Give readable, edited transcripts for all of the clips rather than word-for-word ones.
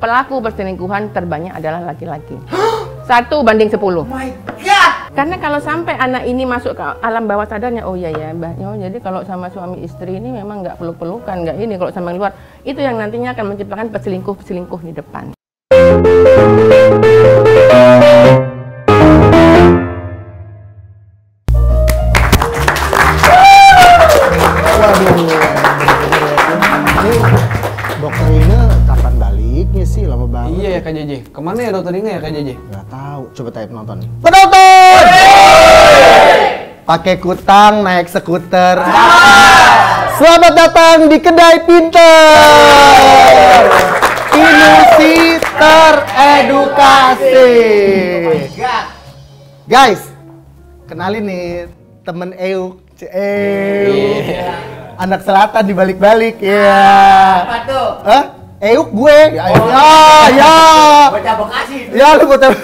pelaku perselingkuhan terbanyak adalah laki-laki. 1:10. Oh my God! Karena kalau sampai anak ini masuk ke alam bawah sadarnya, oh iya ya mbak, oh, jadi kalau sama suami istri ini memang nggak peluk-pelukan, nggak ini, kalau sama yang luar, itu yang nantinya akan menciptakan peselingkuh-peselingkuh di depan. Dokter Ina kapan baliknya sih? Lama banget. Iya ya Kak JJ. Kemana ya dokter Ina ya Kak JJ? Gak tahu. Coba tanya penonton. Penonton! Pakai kutang naik skuter. Selamat datang di Kedai Pinter. Ilusi teredukasi. Guys, kenalin nih temen Euk. Anak selatan dibalik-balik, ya. Apa tuh? Hah? Euk gue. Ya. Bocah Bekasi. Ya lu bocah.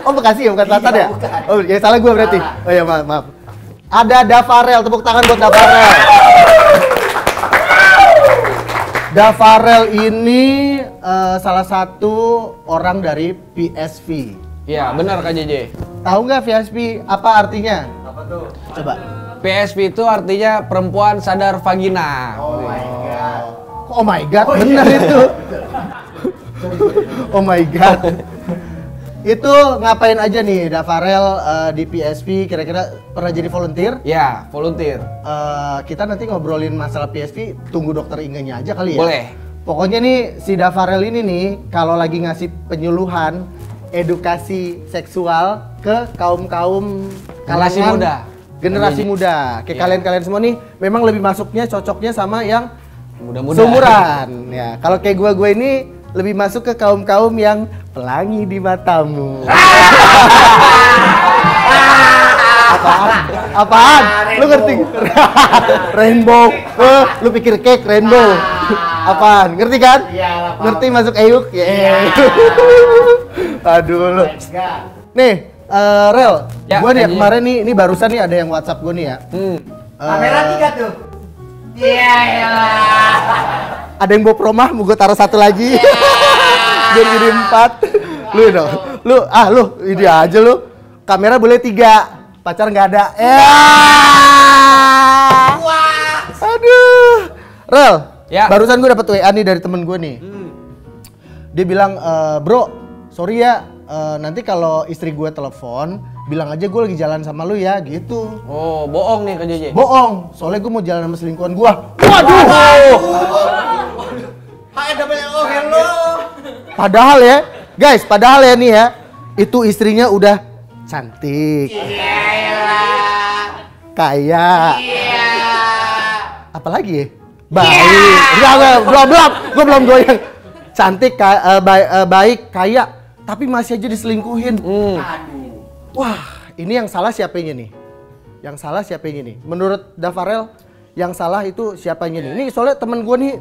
Oh Bekasi ya, bukan selatan ya? Bukan. Oh ya salah gue berarti. Salah. Oh ya maaf. Ada Dafarel, tepuk tangan buat Dafarel. Dafarel ini salah satu orang dari PSV. Iya benar Kak JJ. Tahu nggak PSV apa artinya? Apa tuh? Coba. PSV itu artinya perempuan sadar vagina. Oh my God. Oh my God, bener itu. Oh my God. Itu ngapain aja nih Dafarel di PSV? Kira-kira pernah jadi volunteer? Ya, volunteer. Kita nanti ngobrolin masalah PSV, tunggu dokter Ingenya aja kali ya? Boleh. Pokoknya nih si Dafarel ini nih kalau lagi ngasih penyuluhan edukasi seksual ke kaum-kaum Generasi kalangan muda. generasi muda. Kayak Iya. kalian-kalian semua nih memang lebih masuknya cocoknya sama yang Mudah-mudahan. seumuran. Ya, kalau kayak gue ini lebih masuk ke kaum-kaum yang pelangi di matamu. Apaan? Lu ngerti? Rainbow. Lu pikir cake rainbow. Apaan? Ngerti kan? Iya lah, paham. Ngerti masuk Euk? Yeah. Aduh lu. Nih, Rel, Ya, gue nih Kak Ji. kemarin nih, ini barusan nih ada yang WhatsApp gue nih ya. Kamera 3 tuh. Iya ya. Ada yang bawa promah, mau gue taruh satu lagi. Biar jadi 4. Lu dong, lu ini aja lu. Kamera boleh 3, pacar nggak ada. Aduh, Rel. Ya. Barusan gue dapet WA nih dari temen gue nih. Dia bilang, bro, sorry ya, nanti kalau istri gue telepon, bilang aja gue lagi jalan sama lu ya, gitu. Oh, bohong nih Kak JJ. Bohong, soalnya gue mau jalan sama selingkuhan gue. Waduh! Hello. Padahal ya, guys, padahal ya nih ya, itu istrinya udah cantik, kaya, apalagi ya? Baik, gue belum goyang. Cantik, baik, kaya, tapi masih aja diselingkuhin. Wah, ini yang salah siapanya nih? Yang salah siapanya nih? Menurut Dafarel, yang salah itu siapanya nih? Ini soalnya temen gue nih,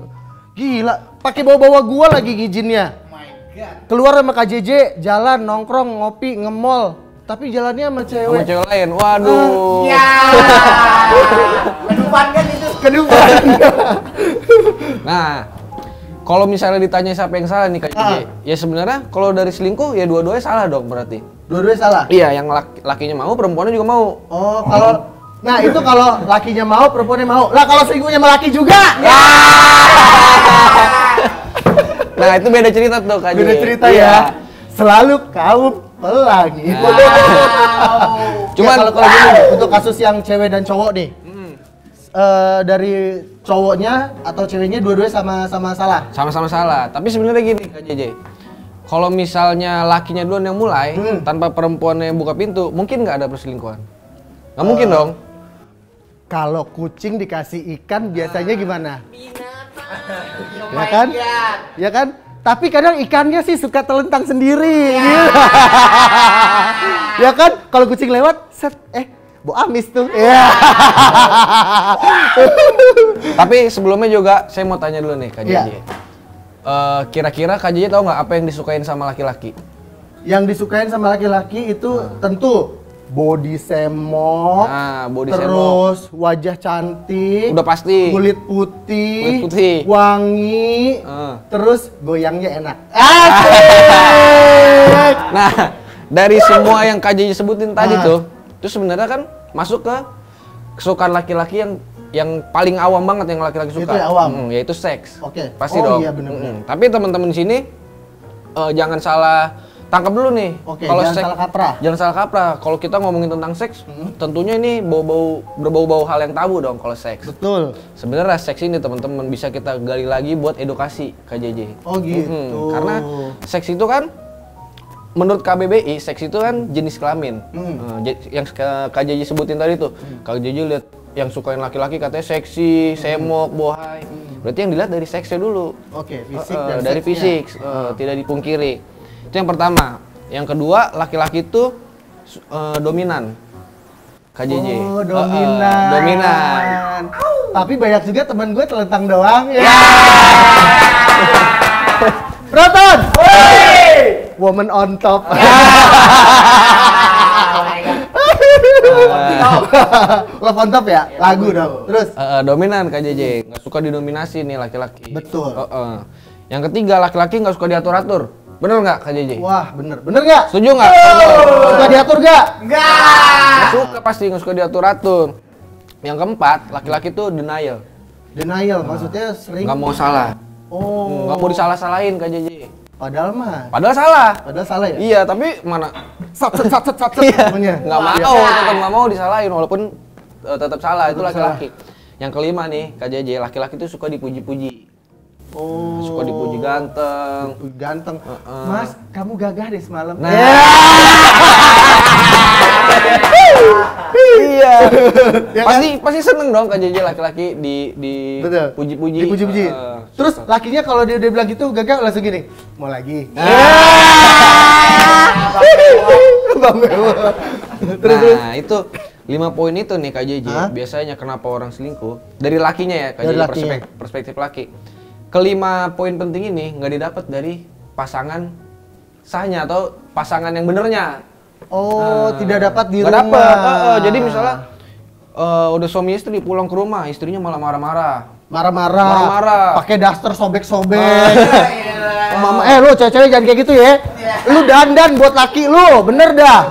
gila, pakai bawa-bawa gue lagi ngizinnya. Keluar sama KJJ, jalan, nongkrong, ngopi, nge-mall, tapi jalannya sama Sama cewek. cewek lain. Waduh. Ya. Kedupan kan itu. Kedua. Nah, kalau misalnya ditanya siapa yang salah nih Kak JJ, ya sebenarnya kalau dari selingkuh ya dua-duanya salah dong berarti. Dua-duanya salah? Iya, yang lakinya mau, perempuannya juga mau. Oh, kalau nah itu kalau lakinya mau, perempuannya mau. Lah kalau selingkuhnya sama laki juga. Nah, itu beda cerita tuh Kak JJ. Beda cerita Iya. ya. Selalu kaum pelangi. Cuman kalau gini, untuk kasus yang cewek dan cowok nih. Dari cowoknya atau ceweknya dua-duanya sama-sama salah. sama-sama salah. Tapi sebenarnya gini Kak JJ. Kalau misalnya lakinya duluan yang mulai, tanpa perempuannya yang buka pintu, mungkin nggak ada perselingkuhan. Nggak mungkin dong. Kalau kucing dikasih ikan biasanya gimana? Ya kan? Ya kan? Tapi kadang ikannya sih suka telentang sendiri. Ya kan? Kalau kucing lewat, set, Bu amis tuh. Ya. Tapi sebelumnya juga saya mau tanya dulu nih Kak JJ. Iya. Kira-kira Kak JJ tahu nggak apa yang disukain sama laki-laki? Yang disukain sama laki-laki itu tentu body semok, Nah, body semok. terus wajah cantik, Udah pasti. kulit putih, Kulit putih. wangi, terus goyangnya enak. Asik! Nah, dari semua yang Kak JJ sebutin tadi tuh, itu sebenarnya kan masuk ke kesukaan laki-laki yang paling awam banget yang laki-laki suka. Itu ya awam? Yaitu seks. Oke. Pasti Oh, dong. iya, bener-bener. Tapi teman-teman di sini jangan salah tangkap dulu nih. Oke, jangan salah kaprah. Jangan salah kaprah. Kalau kita ngomongin tentang seks, tentunya ini berbau-bau hal yang tabu dong kalau seks. Betul. Sebenarnya seks ini teman-teman bisa kita gali lagi buat edukasi Kak JJ. Oh gitu. Karena seks itu kan menurut KBBI seks itu kan jenis kelamin. Yang Kak JJ sebutin tadi tuh. Kak JJ lihat yang sukain laki-laki katanya seksi, semok, bohai. Berarti yang dilihat dari seksnya dulu. Oke, fisik dan dari seksnya. fisik, tidak dipungkiri. Itu yang pertama. Yang kedua, laki-laki itu dominan. Kak JJ. Oh, dominan. Dominan. Tapi banyak juga teman gue telentang doang ya. Proton. Woman on top. Love on top ya? Lagu dong. Terus Dominan Kak JJ, nggak suka didominasi nih laki-laki. Betul. Yang ketiga, laki-laki nggak suka diatur-atur. Bener nggak Kak JJ? wah, bener. Bener nggak? Setuju nggak? Suka diatur nggak? Nggak suka pasti, nggak suka diatur-atur. Yang keempat, laki-laki tuh denial. Denial, maksudnya sering. Nggak mau salah. Oh. Nggak mau disalah-salahin Kak JJ. Padahal mah. Padahal salah. Padahal salah ya? Iya, tapi mana? Sat Iya. pokoknya. Nggak mau, tetap nggak mau disalahin walaupun tetap salah. Itu Tetap laki-laki. Yang kelima nih, Kak JJ, laki-laki tuh suka dipuji-puji. Oh. Suka dipuji ganteng. Ganteng. Mas, kamu gagah deh semalam. Nah. Iya. Ya Pasti seneng dong Kak JJ laki-laki di Betul. puji-puji. Dipuji-puji. Terus lakinya kalau dia bilang gitu gagah langsung gini, mau lagi. Bang Bewo. Nah, itu 5 poin itu nih Kak JJ. Hah? Biasanya kenapa orang selingkuh? Dari lakinya ya, Kak Dari JJ, lakinya. perspektif laki. Kelima poin penting ini nggak didapat dari pasangan sahnya atau pasangan yang benernya. Oh, tidak dapat di Nggak rumah. dapet. Jadi misalnya udah suami istri pulang ke rumah, istrinya malah marah-marah. Marah-marah. Pakai daster sobek-sobek. Iya. Mama, lu cewek-cewek jangan kayak gitu ya. Lu dandan buat laki lu, bener dah.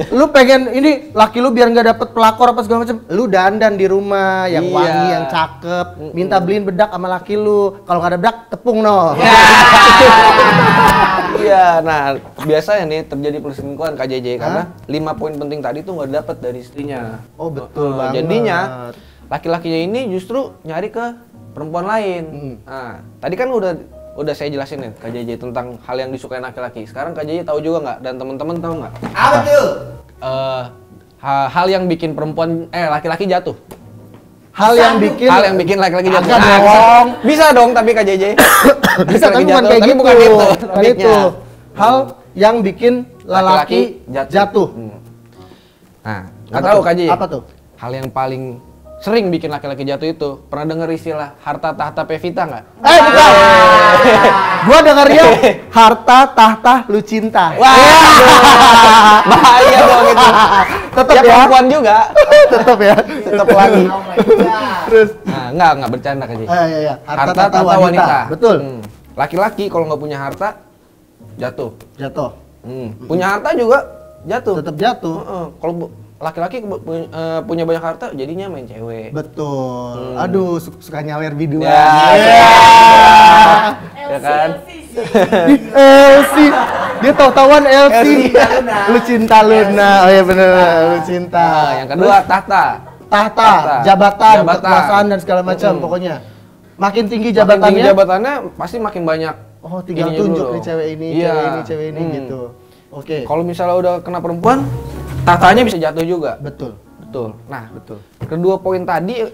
Lu pengen ini laki lu biar nggak dapet pelakor apa segala macam. Lu dandan di rumah yang Iya. wangi, yang cakep. Minta beliin bedak sama laki lu. Kalau nggak ada bedak, tepung no. Iya, nah biasanya nih terjadi perselingkuhan Kak JJ karena 5 poin penting tadi tuh nggak dapat dari istrinya. Oh, betul banget. Jadinya laki-lakinya ini justru nyari ke perempuan lain. Nah, tadi kan udah saya jelasin nih Kak JJ tentang hal yang disukai laki-laki. Sekarang Kak JJ tahu juga nggak dan teman-teman tahu nggak? Apa tuh? Hal yang bikin perempuan laki-laki jatuh. Hal yang bikin laki-laki jatuh. Agak Nah, dong. bisa dong tapi Kak JJ. Bisa tapi bukan Laki-laki kayak tapi gitu. bukan gitu. Bukan sebaliknya. itu. Hal yang bikin lelaki Laki-laki jatuh. Nah, nggak tahu Kak JJ. Apa tuh? Hal yang paling sering bikin laki-laki jatuh itu, pernah denger istilah harta tahta Pevita nggak? Bukan. Gua dengarnya harta tahta lu cinta. Wah, bahaya dong itu. Tetep Ya ya. perempuan juga. Tetap ya. Tetap lagi. Oh my god. Terus Nah, nggak bercanda Kak JJ. iya. Harta tahta wanita. Betul. Laki-laki kalau nggak punya harta, jatuh. Jatuh. Punya harta juga jatuh. Tetap jatuh. Kalau laki-laki punya banyak harta, jadinya main cewek. Betul. Aduh, suka nyawer biduan. Ya, ya kan? Elsie. Dia tahu-tahuan Elsie. Lu cinta Luna. Oh iya bener, lu cinta. Nah, yang kedua tahta. Tahta, jabatan, Jabatan. kekuasaan dan segala macam pokoknya. Makin tinggi Makin jabatannya, tinggi jabatannya pasti makin banyak. oh tinggal ininya tunjuk dulu. nih cewek ini, Iya. cewek ini gitu. Oke. Kalau misalnya udah kena perempuan, tahtanya bisa jatuh juga. Betul. Betul. Nah, kedua poin tadi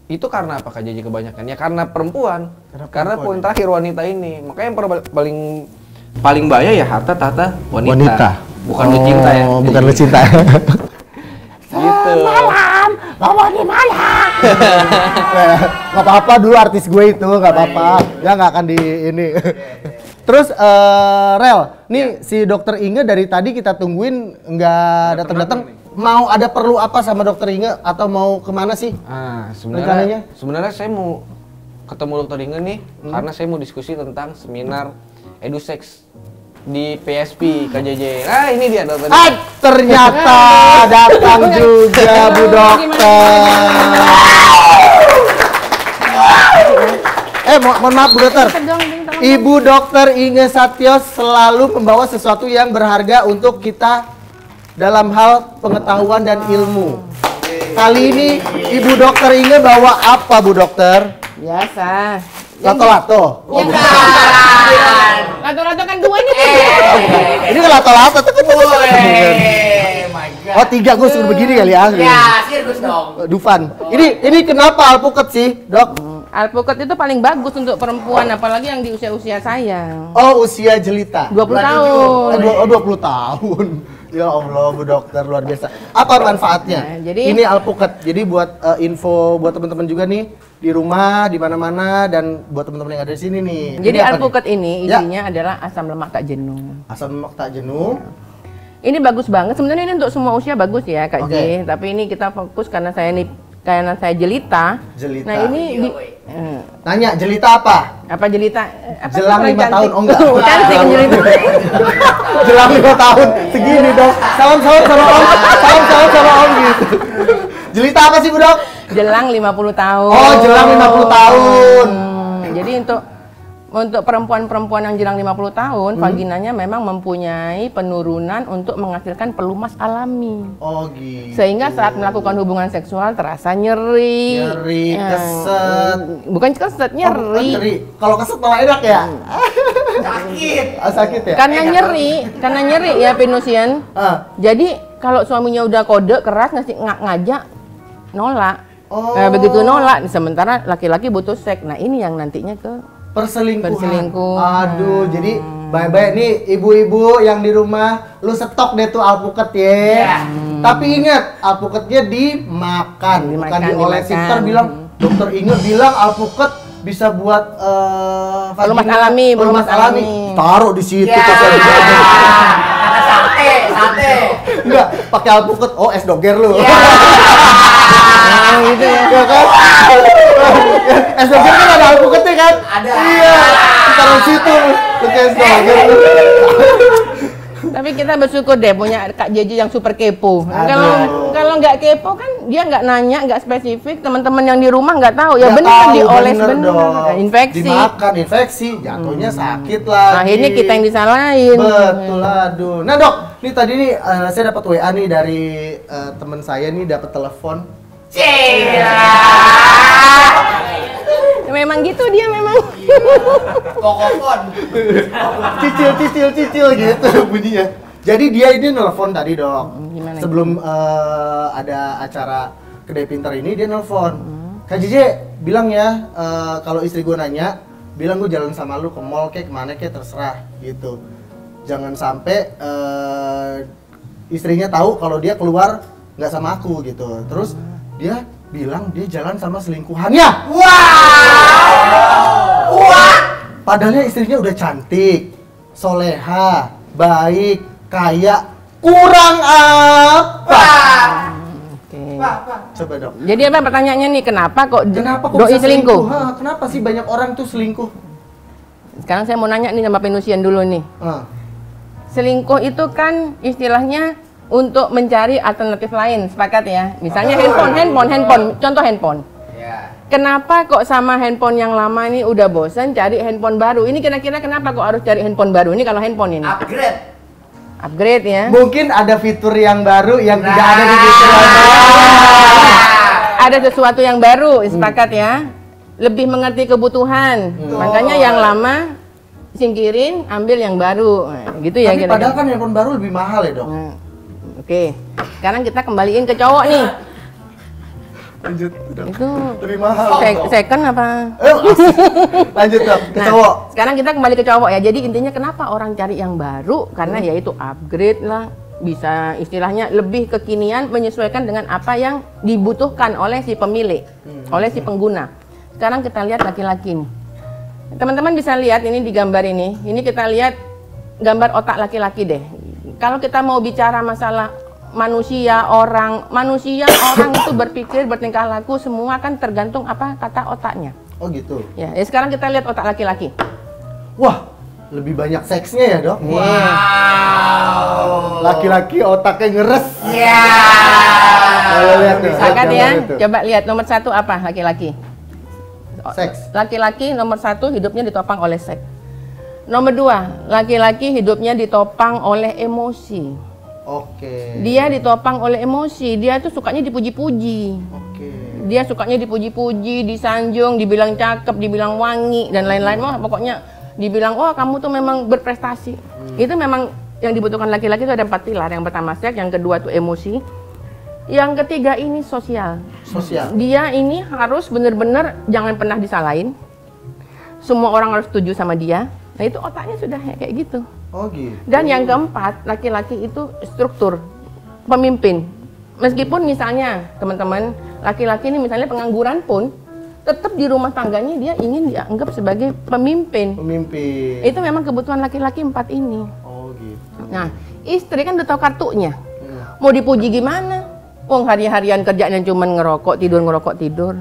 itu karena apa Kak JJ kebanyakan? Ya karena perempuan. Karena poin terakhir wanita ini. Makanya yang paling bahaya ya harta tahta wanita. Bukan lu cinta ya. Oh, bukan lu cinta. Gitu. Malam, ngomong di mana? Gak apa-apa dulu artis gue itu, gak apa-apa. Ya nggak akan di ini. Terus Rel, nih si dokter Inge dari tadi kita tungguin nggak datang-datang. Mau ada perlu apa sama dokter Inge atau mau kemana sih? Sebenarnya saya mau ketemu dokter Inge nih karena saya mau diskusi tentang seminar EduSex di PSP KJJ. Nah ini dia dokter. Ternyata datang juga Bu Dokter. Mohon maaf Bu Dokter. Ibu Dokter Inge Satyo selalu membawa sesuatu yang berharga untuk kita dalam hal pengetahuan dan ilmu. Kali ini Ibu Dokter Inge bawa apa Bu Dokter? Biasa. Lato-lato. Ya kan. Lato-lato kan dua nih. Ini kan lato-lato tuh. My God. Oh 3 gue suruh begini kali ya. Ya, sirkus dong. Dufan. Ini kenapa alpukat sih, Dok? Alpukat itu paling bagus untuk perempuan, apalagi yang di usia-usia saya. Oh, usia jelita. 20 tahun. 20 tahun. Ya Allah, Bu Dokter luar biasa. Apa manfaatnya? Nah, jadi ini alpukat. Jadi buat info buat teman-teman juga nih di rumah, di mana-mana dan buat teman-teman yang ada di sini nih. Jadi apa alpukat nih? ini isinya adalah asam lemak tak jenuh. Asam lemak tak jenuh. Ini bagus banget. Sebenarnya ini untuk semua usia bagus ya, Kak Oke. J. Tapi ini kita fokus karena saya jelita. Jelita. Nah, ini Tanya, jelita apa? apa jelita? Apa Jelang sih, 5 tahun, oh enggak. Cantik jelita. Jelang 5 tahun, segini Dok. Salam sama Om gitu. Jelita apa sih Bu Dok? Jelang 50 tahun. Oh, jelang 50 tahun. Jadi untuk perempuan-perempuan yang jelang 50 tahun, vaginanya memang mempunyai penurunan untuk menghasilkan pelumas alami. Oh gitu. Sehingga saat melakukan hubungan seksual terasa nyeri. Keset. Bukan keset, Oh, bukan nyeri. nyeri. Kalau keset malah enak ya? Sakit. Sakit ya? Karena nyeri ya Pinusian. Jadi kalau suaminya udah kode keras ngajak nolak. Nah, begitu nolak, sementara laki-laki butuh seks. Nah, ini yang nantinya ke Perselingkuhan. Aduh, jadi baik-baik nih ibu-ibu yang di rumah, lu stok deh tuh alpukat ya. Tapi ingat, alpukatnya dimakan, bukan dioles. Ntar bilang, Dokter Inge bilang alpukat bisa buat pelumas alami. Taruh di situ. Kata sate. Enggak, pakai alpukat. Oh, es doger lu. Gitu ya. Ya kan? Es doger kan ada alpukatnya kan? Ada. Iya. Taruh situ. Pakai es doger. Tapi kita bersyukur deh punya Kak Jeji yang super kepo. Kalau nggak kepo kan dia nggak nanya, nggak spesifik. Teman-teman yang di rumah nggak tahu. Ya benar dioles bener. Infeksi. Dimakan infeksi, jatuhnya sakit lagi. Akhirnya kita yang disalahin. Betul, aduh. Nah Dok, nih tadi nih saya dapat WA nih dari teman saya nih dapat telepon. Ya, memang gitu dia memang. Pokokon. Cicil gitu bunyinya. Jadi dia ini nelfon tadi Dok. Gimana Sebelum ada acara Kedai Pintar ini dia nelfon. Kak Jeje bilang ya kalau istri gue nanya, bilang gue jalan sama lu ke mall kayak kemana kayak terserah gitu. Jangan sampai istrinya tahu kalau dia keluar nggak sama aku gitu. Terus dia bilang dia jalan sama selingkuhannya. Wah! Padahal istrinya udah cantik, soleha, baik, kaya, kurang apa? Oke. Coba Dok. Jadi apa pertanyaannya nih? Kenapa kok doi bisa selingkuh? Kenapa sih banyak orang tuh selingkuh? Sekarang saya mau nanya nih sama Pinusian dulu nih. Selingkuh itu kan istilahnya untuk mencari alternatif lain, sepakat ya? Misalnya handphone, contoh handphone. Ya. Kenapa kok sama handphone yang lama ini udah bosan cari handphone baru? Ini kira-kira kenapa kok harus cari handphone baru? Ini kalau handphone ini. Upgrade ya. Mungkin ada fitur yang baru yang tidak ada di fitur yang lain. Ada sesuatu yang baru, sepakat ya? Lebih mengerti kebutuhan. Makanya yang lama singkirin, ambil yang baru. Nah, gitu ya Tapi padahal kan handphone baru lebih mahal ya Dok. Nah, oke. Sekarang kita kembaliin ke cowok nih. Lanjut Dok. Itu Lebih mahal. second apa? Lanjut Dok, ke Nah, cowok. sekarang kita kembali ke cowok ya. Jadi intinya kenapa orang cari yang baru? Karena yaitu upgrade lah, bisa istilahnya lebih kekinian, menyesuaikan dengan apa yang dibutuhkan oleh si pemilik, oleh si pengguna. Sekarang kita lihat laki-laki nih. Teman-teman bisa lihat ini di gambar ini. Ini kita lihat gambar otak laki-laki deh. Kalau kita mau bicara masalah manusia orang itu berpikir, bertingkah laku semua kan tergantung apa kata otaknya. Oh gitu. Ya, sekarang kita lihat otak laki-laki. Wah, lebih banyak seksnya ya, Dok? Wow. Laki-laki otaknya ngeres. Ya. Lihat tuh, Angkat ya, itu. coba lihat nomor 1 apa laki-laki? Seks. Laki-laki nomor 1 hidupnya ditopang oleh seks. Nomor 2, laki-laki hidupnya ditopang oleh emosi. Oke. Dia ditopang oleh emosi, dia tuh sukanya dipuji-puji. Oke. Dia sukanya dipuji-puji, disanjung, dibilang cakep, dibilang wangi, dan lain-lain. Wah, pokoknya dibilang, wah kamu tuh memang berprestasi. Itu memang yang dibutuhkan laki-laki itu ada 4 pilar. Yang pertama seks, yang kedua tuh emosi. Yang ketiga ini sosial. Sosial. Dia ini harus benar-benar jangan pernah disalahin. Semua orang harus setuju sama dia. Nah itu otaknya sudah kayak gitu. Oh gitu. Dan yang keempat, laki-laki itu struktur, pemimpin. Meskipun misalnya teman-teman, laki-laki ini misalnya pengangguran pun, tetap di rumah tangganya dia ingin dianggap sebagai pemimpin. Pemimpin. Itu memang kebutuhan laki-laki 4 ini. Oh gitu. Nah, istri kan udah tahu kartunya. Mau dipuji gimana? Wong hari-harian kerjanya cuma ngerokok, tidur.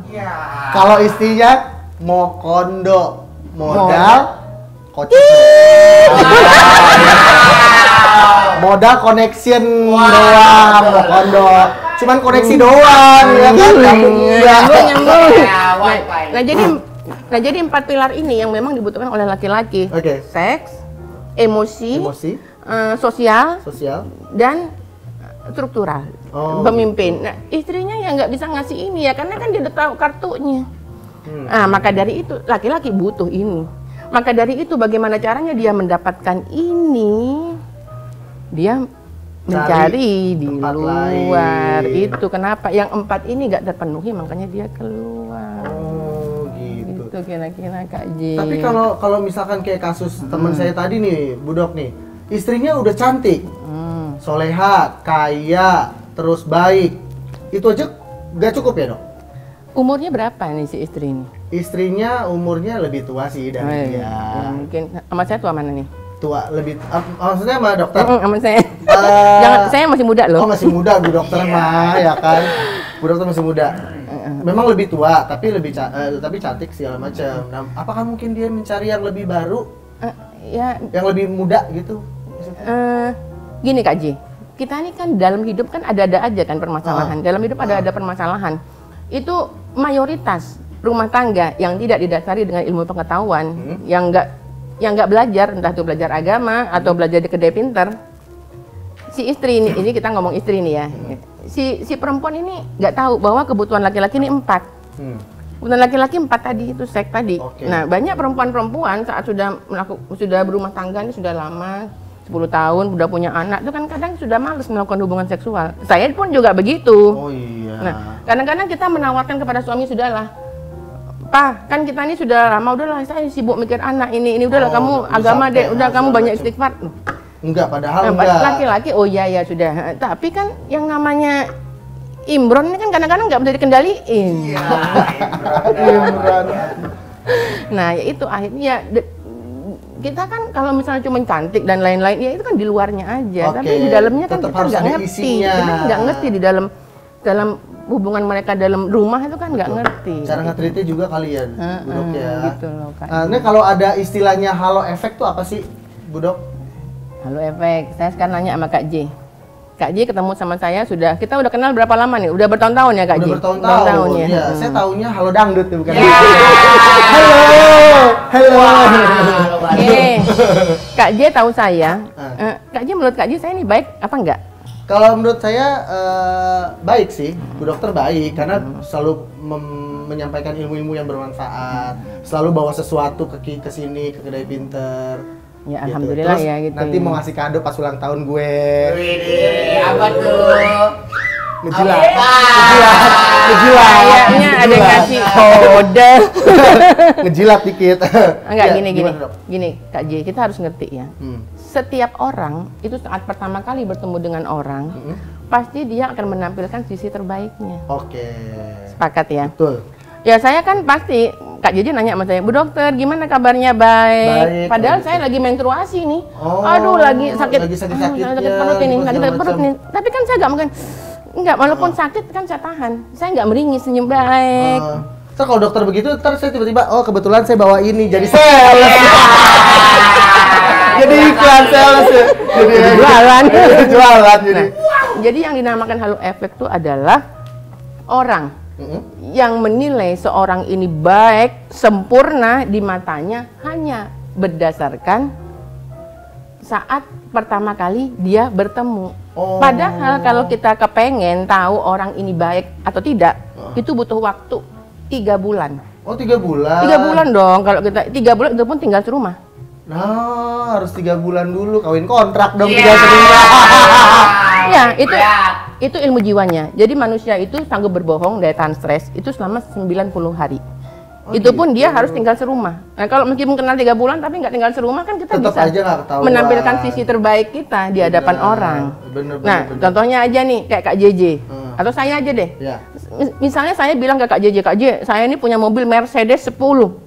Ya. Kalau istrinya mau kondo, modal, kocek. Modal connection doang, mau kondo. Cuman koneksi doang, ya kan? Nyambung. Ya, wifi. Nah jadi 4 pilar ini yang memang dibutuhkan oleh laki-laki. Oke. Seks, emosi, Emosi, sosial, sosial. dan struktural. Oh, Pemimpin. Nah istrinya ya nggak bisa ngasih ini ya, karena kan dia udah tahu kartunya. Nah maka dari itu laki-laki butuh ini. Maka dari itu bagaimana caranya dia mendapatkan ini? Dia mencari di tempat luar. lain. Itu kenapa yang 4 ini nggak terpenuhi, makanya dia keluar. Oh gitu. Itu kira-kira Kak J. Tapi kalau misalkan kayak kasus teman saya tadi nih, Budok nih, istrinya udah cantik, soleha, kaya, terus baik, itu aja nggak cukup ya dok? Umurnya berapa nih si istri ini? Istrinya umurnya lebih tua sih dari dia. Mungkin sama saya tua mana nih? Tua lebih, maksudnya sama dokter? Sama saya. Jangan, saya masih muda loh. Oh masih muda Bu Dokter mah ya kan? Bu Dokter masih muda. Memang lebih tua tapi tapi cantik segala macam. Nah, apakah mungkin dia mencari yang lebih baru? Ya. Yang lebih muda gitu? Gini Kak Ji, kita ini kan dalam hidup kan ada-ada aja kan permasalahan. Dalam hidup ada-ada permasalahan. Itu mayoritas rumah tangga yang tidak didasari dengan ilmu pengetahuan, yang nggak belajar, entah itu belajar agama atau belajar di kedai pinter. Si istri ini kita ngomong istri nih ya. Si perempuan ini nggak tahu bahwa kebutuhan laki-laki ini 4. Kebutuhan laki-laki 4 tadi itu seks tadi. Okay. Nah, banyak perempuan-perempuan saat sudah berumah tangga ini sudah lama, 10 tahun, udah punya anak, itu kan kadang sudah males melakukan hubungan seksual. Saya pun juga begitu. Oh iya. Nah, kadang-kadang kita menawarkan kepada suami, sudahlah, Pak, kan kita ini sudah lama, udahlah saya sibuk mikir anak ini udahlah kamu agama deh, udah kamu banyak istighfar. Enggak, padahal Nah, enggak. laki-laki, oh iya ya sudah. Tapi kan yang namanya Imron ini kan kadang-kadang nggak bisa dikendaliin. Imran. Nah, ya itu akhirnya kita kan kalau misalnya cuma cantik dan lain-lain, ya itu kan di luarnya aja. Oke, Tapi di dalamnya kan tetap kita harus nggak ada ngerti. isinya. Kita nggak ngerti di dalam hubungan mereka dalam rumah itu kan nggak ngerti. Cara nge-treatnya juga kalian, Budok ya. Gitu loh, Kak. Nah, kalau ada istilahnya halo efek tuh apa sih, Budok? Halo efek, saya sekarang nanya sama Kak J. Kak J ketemu sama saya kita udah kenal berapa lama nih? Udah bertahun-tahun ya Kak J? Udah bertahun-tahun ya. ya. Saya taunya halo dangdut ya, bukan? Ya. Halo. Oke. Kak J tahu saya. Kak J, menurut Kak J saya ini baik apa enggak? Kalau menurut saya baik sih, Bu Dokter baik karena selalu menyampaikan ilmu-ilmu yang bermanfaat, selalu bawa sesuatu ke sini ke kedai pinter. Ya gitu. alhamdulillah Terus ya gitu. nanti mau ngasih kado pas ulang tahun gue. Widih, apa tuh? Ngejilat. Kayaknya ada yang ngasih kode. Ngejilat dikit. Enggak, Ya, gini. gimana, Dok? Gini, Kak J, kita harus ngerti ya. setiap orang itu saat pertama kali bertemu dengan orang, pasti dia akan menampilkan sisi terbaiknya. Oke. Sepakat ya? Betul. Ya saya kan pasti, Kak Jeje nanya sama saya, Bu Dokter gimana kabarnya? Baik. Padahal saya lagi menstruasi nih. Aduh lagi sakit perut ini, lagi sakit perut nih. Tapi kan saya nggak mungkin, nggak, walaupun sakit kan saya tahan. Saya nggak meringis, senyum baik. Terus kalau dokter begitu, ntar saya tiba-tiba, oh kebetulan saya bawa ini, jadi sales. Jadi iklan sales ya. Jadi Jualan. Jualan jadi. Jadi yang dinamakan halo efek itu adalah orang yang menilai seorang ini baik, sempurna di matanya hanya berdasarkan saat pertama kali dia bertemu. Padahal kalau kita kepengen tahu orang ini baik atau tidak, itu butuh waktu 3 bulan. Oh 3 bulan? 3 bulan dong, kalau kita 3 bulan itu pun tinggal serumah. Nah, harus 3 bulan dulu, kawin kontrak dong tinggal serumah. Ya, itu ilmu jiwanya. Jadi manusia itu sanggup berbohong, daya tahan stres itu selama 90 hari. Itu pun dia harus tinggal serumah. Nah, kalau meskipun kenal 3 bulan tapi nggak tinggal serumah kan kita tetap bisa aja nggak ketahuan. Menampilkan sisi terbaik kita di hadapan orang. Nah, contohnya aja nih kayak Kak JJ atau saya aja deh. Ya. Misalnya saya bilang ke Kak JJ, Kak J, saya ini punya mobil Mercedes 10.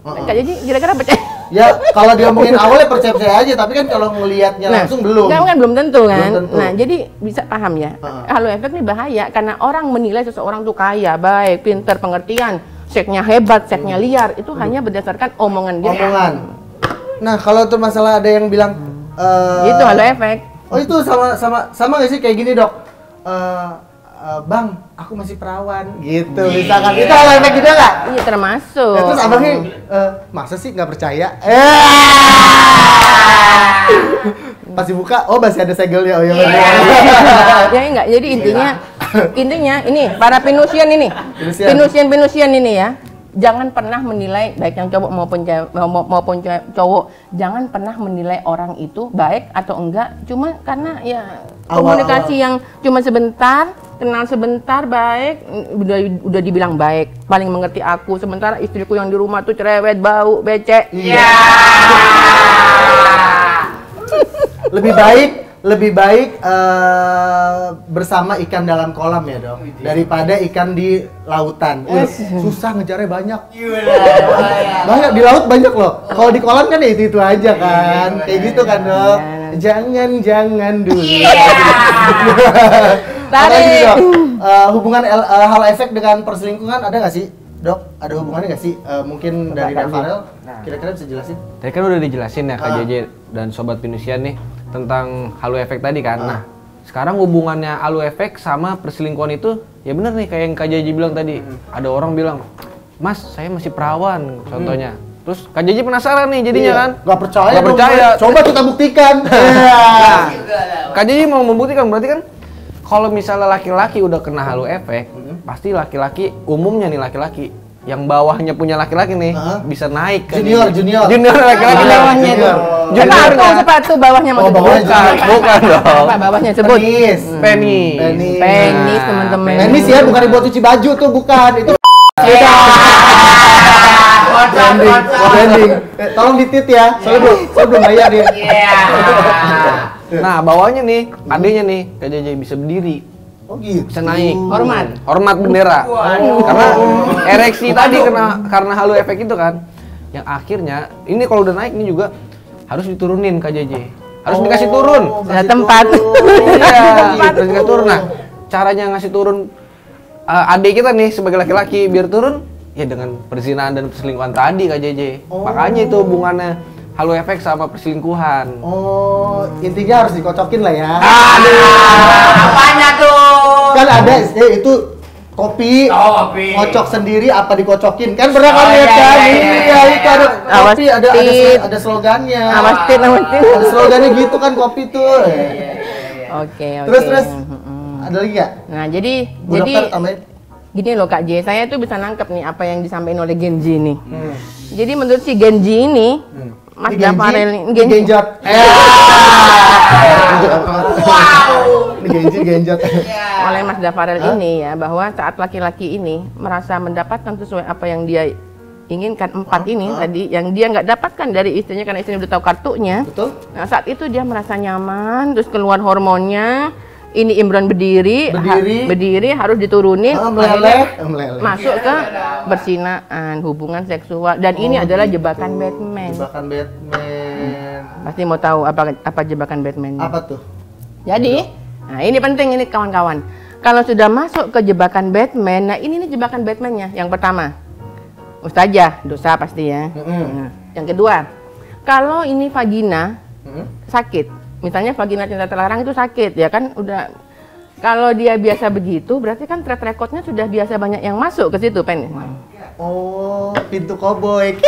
Kak JJ kira-kira percaya? Ya, kalau dia ngomongin awalnya persepsi aja, tapi kan kalau ngelihatnya langsung belum. Kan belum tentu kan. Belum tentu. Nah, jadi bisa paham ya. Halo efek ini bahaya karena orang menilai seseorang tuh kaya, baik, pintar, pengertian, seknya hebat, seknya liar, itu hanya berdasarkan omongan dia. Omongan. Nah, kalau tuh masalah ada yang bilang Itu halo efek. Oh, itu sama nggak sih kayak gini, Dok? Bang, aku masih perawan gitu, misalkan. Itu halo efek juga nggak? Iya, termasuk. Ya, terus abangnya, masa sih nggak percaya? Pasti buka, oh masih ada segelnya. Oh iya. Ya enggak, jadi intinya ini para pinusian ini. Pinusian ini ya. Jangan pernah menilai baik yang cowok maupun cowok, jangan pernah menilai orang itu baik atau enggak cuma karena ya komunikasi yang cuma sebentar, kenal sebentar baik, udah dibilang baik, paling mengerti aku, sementara istriku yang di rumah tuh cerewet, bau, becek. Iya. Lebih baik bersama ikan dalam kolam ya, Dok, daripada ikan di lautan. Susah ngejarnya banyak. Banyak di laut banyak loh. Kalau di kolam kan ya itu aja kan. Kayak gitu kan, Dok. Jangan dulu. Tarik. Dok, hubungan hal efek dengan perselingkuhan ada nggak sih, Dok? Ada hubungannya nggak sih? Mungkin dari Rafael, kira-kira bisa jelasin? Tadi kan udah dijelasin ya Kak JJ dan Sobat Pinusian nih tentang halo efek tadi kan. Nah, sekarang hubungannya halo efek sama perselingkuhan itu ya bener nih kayak yang Kak JJ bilang tadi. Ada orang bilang, Mas, saya masih perawan contohnya. Terus Kak JJ penasaran nih jadinya kan? Gak percaya. Gak percaya. Coba kita buktikan. Nah, Kak JJ mau membuktikan berarti kan kalau misalnya laki-laki udah kena halo efek, pasti laki-laki umumnya nih laki-laki yang bawahnya punya laki-laki nih bisa naik kan? Junior laki-laki bawahnya itu. Sepatu bawahnya maksudnya. Bukan dong. Apa bawahnya sebut? Penis, teman-teman. Penis ya, bukan dibuat cuci baju tuh, bukan. Itu branding. Tolong ditit ya, soalnya belum bayar ya. Nah, bawahnya nih, adanya nih, Kak JJ bisa berdiri. Oh gitu. Bisa naik. Hormat bendera. Karena ereksi tadi karena halo efek itu kan. Yang akhirnya ini kalau udah naik ini juga harus diturunin Kak JJ. Harus dikasih turun. Ada tempat. Iya, harus dikasih turun. Nah, caranya ngasih turun adik kita nih sebagai laki-laki biar turun ya dengan perzinahan dan perselingkuhan tadi Kak JJ. Makanya itu hubungannya halo efek sama perselingkuhan. Oh, intinya harus dikocokin lah ya. Apanya tuh? Kan ada itu kopi, kocok sendiri apa dikocokin kan pernah kan lihat kan? Iya, itu ada kopi ada slogannya. Ada slogannya gitu kan kopi tuh. Oke. Terus ada lagi nggak? Nah, jadi gini loh Kak J, saya tuh bisa nangkep nih apa yang disampaikan oleh Genji nih. Jadi menurut si Genji ini Mas Dafarel ini genjot. Ini genjot. Oleh Mas Dafarel ini ya bahwa saat laki-laki ini merasa mendapatkan sesuai apa yang dia inginkan 4 ini tadi yang dia nggak dapatkan dari istrinya karena istrinya udah tahu kartunya. Betul. Nah, saat itu dia merasa nyaman, terus keluar hormonnya. Ini imbron berdiri harus diturunin, meleleh. masuk ke bersinaan, hubungan seksual, dan ini adalah jebakan Batman. Jebakan Batman. Pasti mau tahu apa jebakan Batman? Apa tuh? Jadi, nah ini penting ini kawan-kawan. Kalau sudah masuk ke jebakan Batman, nah ini nih jebakan Batman-nya. Yang pertama, ustazah, dosa pasti ya. Nah, yang kedua, kalau ini vagina sakit, misalnya vagina cinta terlarang itu sakit, ya kan udah. Kalau dia biasa begitu, berarti kan track record-nya sudah biasa banyak yang masuk ke situ, Pen. Oh, pintu koboi.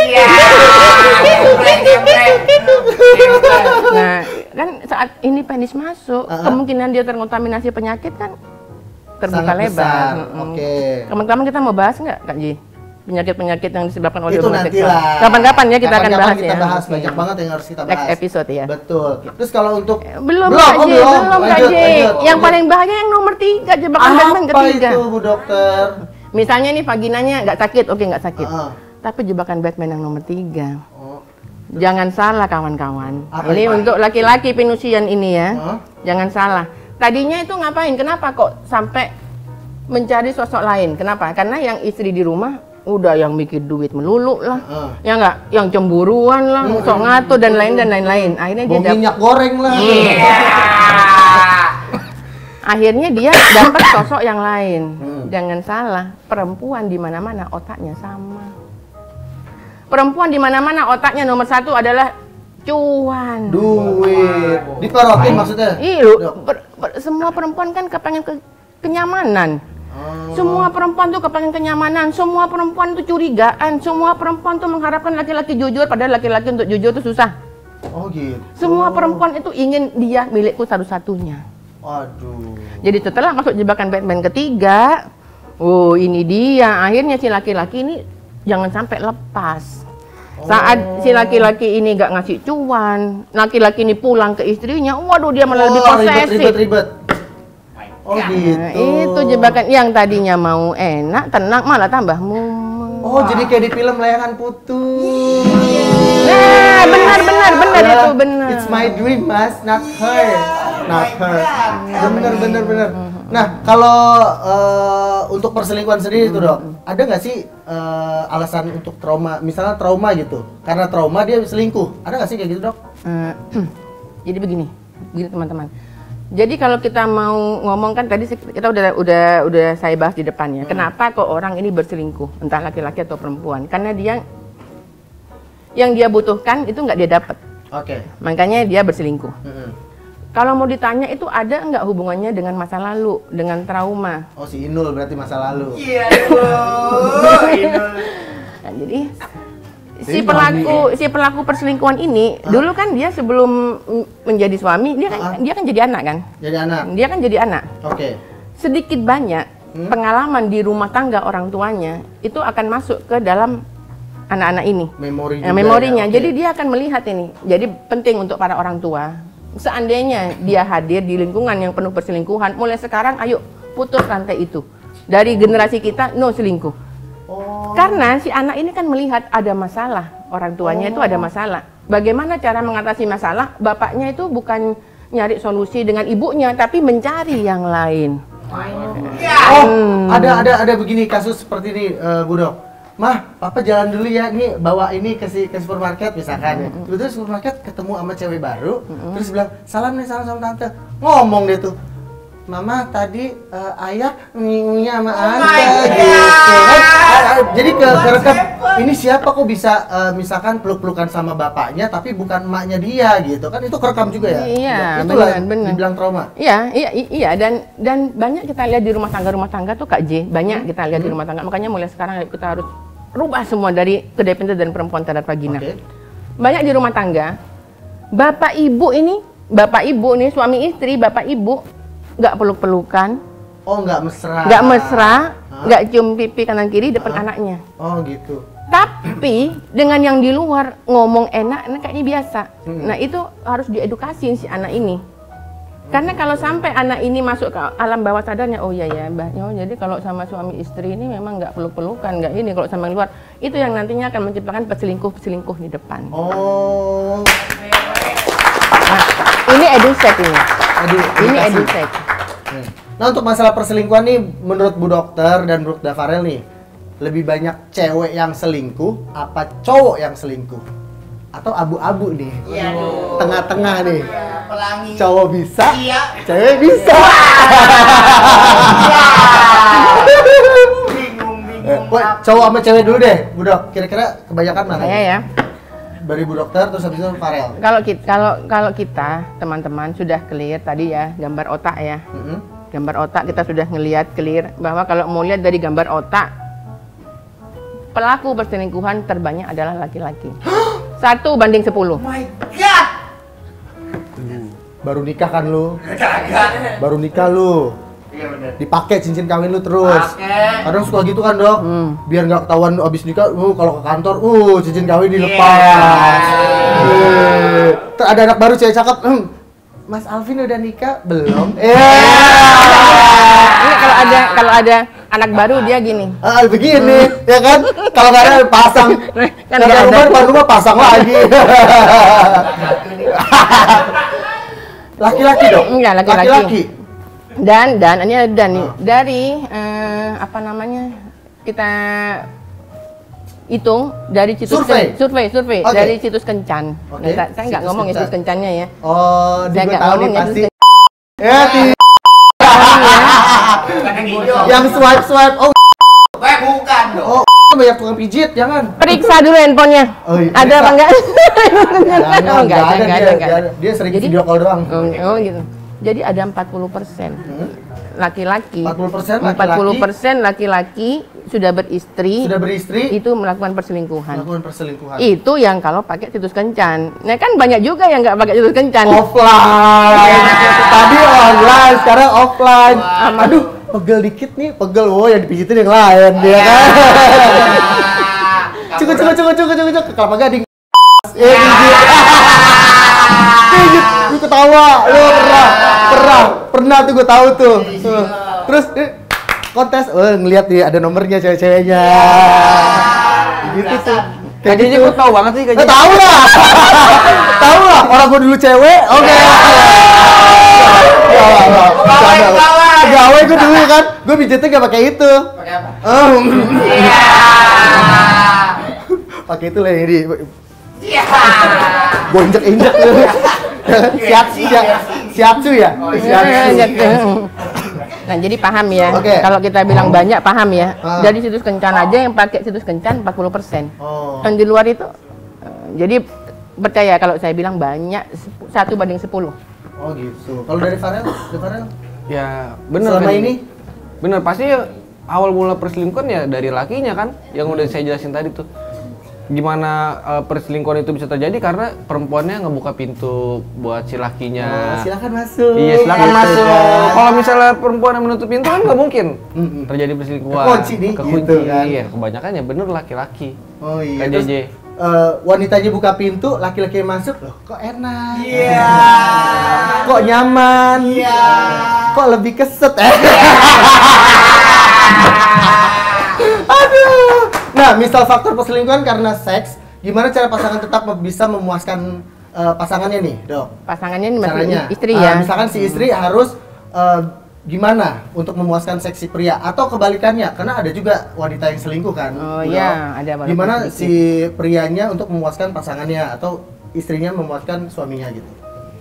Nah, kan saat ini penis masuk, kemungkinan dia terkontaminasi penyakit kan terbuka Sangat lebar. besar. Oke. Kapan-kapan kita mau bahas nggak, Kak Ji? Penyakit-penyakit yang disebabkan oleh Itu hubungan nanti seksual. lah. Kapan-kapan ya kita akan bahas kita ya. bahas banyak banget yang harus kita bahas. Next episode ya. Betul. Terus kalau untuk Belum, Kak Kak Ji, belum, Kak Lanjut, Ji. lanjut. Yang paling bahaya yang nomor 3, jebakan Batman apa ketiga. itu, Bu Dokter? Misalnya nih vaginanya nggak sakit, oke nggak sakit. Tapi jebakan Batman yang nomor 3. Jangan salah kawan-kawan. Ini untuk laki-laki penusian ini ya. Jangan salah. Tadinya itu ngapain? Kenapa kok sampai mencari sosok lain? Kenapa? Karena yang istri di rumah udah yang mikir duit melulu lah, ya nggak, yang cemburuan lah, sok ngatur dan lain-lain. Akhirnya dia dapat minyak goreng lah. Akhirnya dia dapat sosok yang lain. Jangan salah, perempuan di mana-mana otaknya sama. Perempuan di mana-mana otaknya nomor 1 adalah cuan. Duit. Diporotin maksudnya? Iya, semua perempuan kan kepengen kenyamanan. Semua perempuan tuh kepengen kenyamanan, semua perempuan tuh curigaan, semua perempuan tuh mengharapkan laki-laki jujur, padahal laki-laki untuk jujur tuh susah. Oh gitu. Semua perempuan itu ingin dia milikku satu-satunya. Waduh. Jadi setelah masuk jebakan Batman ketiga, oh ini dia, akhirnya si laki-laki ini jangan sampai lepas. Saat si laki-laki ini gak ngasih cuan, laki-laki ini pulang ke istrinya, waduh dia malah lebih posesif. Ribet. Oh gitu. Nah, itu jebakan yang tadinya mau enak, tenang, malah tambah mumet. Oh, jadi kayak di film Layangan Putus. Nah, benar itu benar. It's my dream, Mas, not her. Benar. Nah, kalau untuk perselingkuhan sendiri itu, Dok, ada nggak sih alasan untuk trauma? Misalnya trauma gitu, karena trauma dia selingkuh. Ada nggak sih kayak gitu, Dok? Jadi begini teman-teman. Jadi kalau kita mau ngomong kan tadi kita udah saya bahas di depannya. Kenapa kok orang ini berselingkuh, entah laki-laki atau perempuan? Karena dia yang dia butuhkan itu nggak dia dapat. Oke. Makanya dia berselingkuh. Kalau mau ditanya itu ada nggak hubungannya dengan masa lalu, dengan trauma? Oh, si Inul berarti masa lalu. Iya, Inul. Nah, jadi si pelaku perselingkuhan ini dulu kan dia sebelum menjadi suami dia kan jadi anak kan? Jadi anak. Dia kan jadi anak. Oke. Sedikit banyak pengalaman di rumah tangga orang tuanya itu akan masuk ke dalam anak-anak ini. Memorinya. Ya, Jadi dia akan melihat ini. Jadi penting untuk para orang tua. Seandainya dia hadir di lingkungan yang penuh perselingkuhan, mulai sekarang ayo putus rantai itu. Dari generasi kita no selingkuh. Karena si anak ini kan melihat ada masalah, orang tuanya itu ada masalah. Bagaimana cara mengatasi masalah? Bapaknya itu bukan nyari solusi dengan ibunya, tapi mencari yang lain. Ada begini kasus seperti ini, Bu Dok. Mah, papa jalan dulu ya, nih bawa ini ke supermarket misalkan. Tiba-tiba supermarket ketemu sama cewek baru, terus bilang, salam sama tante. Ngomong dia tuh, mama tadi ayah nyiumnya sama ante gitu kan. Jadi kerekam, ini siapa kok bisa misalkan peluk-pelukan sama bapaknya tapi bukan emaknya dia gitu kan, itu kerekam juga ya? Iya, itulah benar. Dibilang trauma. Iya, dan banyak kita lihat di rumah tangga tuh Kak J, banyak kita lihat di rumah tangga. Makanya mulai sekarang kita harus rubah semua dari kedependent dan perempuan terhadap vagina. Banyak di rumah tangga, bapak ibu nih suami istri, bapak ibu nggak peluk-pelukan. Oh, nggak mesra. Nggak cium pipi kanan kiri depan anaknya. Oh gitu. Tapi dengan yang di luar ngomong enak kayaknya biasa. Nah itu harus diedukasi si anak ini. Karena kalau sampai anak ini masuk ke alam bawah sadarnya, oh iya ya Mbak, oh, jadi kalau sama suami istri ini memang nggak peluk-pelukan, nggak ini, kalau sama yang luar, itu yang nantinya akan menciptakan peselingkuh di depan. Oh. Nah, ini edusek ini. Ini edusek. Nah, untuk masalah perselingkuhan nih, menurut Bu Dokter dan Bu Dafarel nih, lebih banyak cewek yang selingkuh apa cowok yang selingkuh? Atau abu-abu nih? Iya, tengah-tengah nih. Pelangi. Cowok bisa, Iya. cewek bisa. Bingung. Cowok sama cewek dulu deh, Bu Dok. Kira-kira kebanyakan mana? Saya ya. Dari Bu Dokter terus habis itu Farel. Kalau kita teman-teman sudah clear tadi ya, gambar otak ya. Gambar otak kita sudah ngelihat clear bahwa kalau mau lihat dari gambar otak, pelaku perselingkuhan terbanyak adalah laki-laki. 1:10. My God. Baru nikah kan lu? Kagak. Baru nikah lu. Iya benar. Dipakai cincin kawin lu terus. Pakai. Kadang suka gitu kan, Dok. Biar nggak ketahuan abis nikah, kalau ke kantor, cincin kawin dilepas. Terus ada anak baru cewek cakep, Mas Alvin udah nikah? Belum. Ini kalau ada anak baru dia gini. Begini, ya kan? Kalau nggak ada pasang. Kan Kalau nggak ada. depan rumah pasang lagi. Laki-laki dong? Enggak, laki-laki. Dan ini ada nih dari apa namanya, kita hitung dari situs survei Okay. dari situs Kencan. Okay. Nah, saya nggak ngomong ya situs Kencannya ya. Oh, Saya nggak ngomong ya situs yang swipe. Bukan dong. Oh, banyak tukang pijit, jangan. Periksa dulu handphonenya. Oh, iya, Ada apa enggak? Jangan, Enggak ada. Dia sering video call doang. Oh gitu. Jadi ada 40% laki-laki. 40% laki-laki sudah beristri. Itu melakukan perselingkuhan. Itu yang kalau pakai situs Kencan. Nah kan banyak juga yang nggak pakai situs Kencan. Offline. Tadi online, sekarang offline. Aduh, pegel dikit nih, yang dipijitin yang lain dia kan. Cukup. Kelapa gading. Pijit, lu ketawa, lu pernah tuh gue tahu tuh. Terus kontes, ngeliat nih ada nomornya cewek-ceweknya. Gitu tuh. Kayaknya gue tahu banget sih kayaknya. Tahu lah, orang gue dulu cewek. Oke. Gawe gue dulu kan, gue pijetnya gak pakai itu. Pakai apa? Pakai itu lah ini. Iya. Gue injek lu. Siapsu ya? Nah, jadi paham ya. Oke. Kalau kita bilang banyak, paham ya. Dari situs Kencan aja yang pakai situs Kencan 40%. Yang di luar itu jadi percaya kalau saya bilang banyak 1:10. Oh gitu. Kalau dari Farel? Ya, benar. Selama ini? Bener, pasti awal mula perselingkuhan ya dari lakinya kan, yang udah saya jelasin tadi tuh. Gimana perselingkuhan itu bisa terjadi karena perempuannya ngebuka pintu buat si lakinya. Silakan masuk. Iya, silakan Gitu masuk. kan. Kalau misalnya perempuan yang menutup pintu kan nggak mungkin terjadi perselingkuhan. Kekunci nih, gitu kan. Iya, kebanyakan ya bener laki-laki. Oh iya. Kayak Terus, JJ. wanitanya buka pintu, laki-laki yang masuk, loh kok enak. Iya. Kok nyaman. Iya. Kok lebih keset. Aduh. Nah, misal faktor perselingkuhan karena seks, gimana cara pasangan tetap bisa memuaskan pasangannya nih, Dok? Pasangannya ini masih Caranya, istri ya. Misalkan si istri harus gimana untuk memuaskan seks si pria atau kebalikannya, karena ada juga wanita yang selingkuh kan. Oh Dok. iya, ada banget. Gimana si prianya untuk memuaskan pasangannya atau istrinya memuaskan suaminya gitu?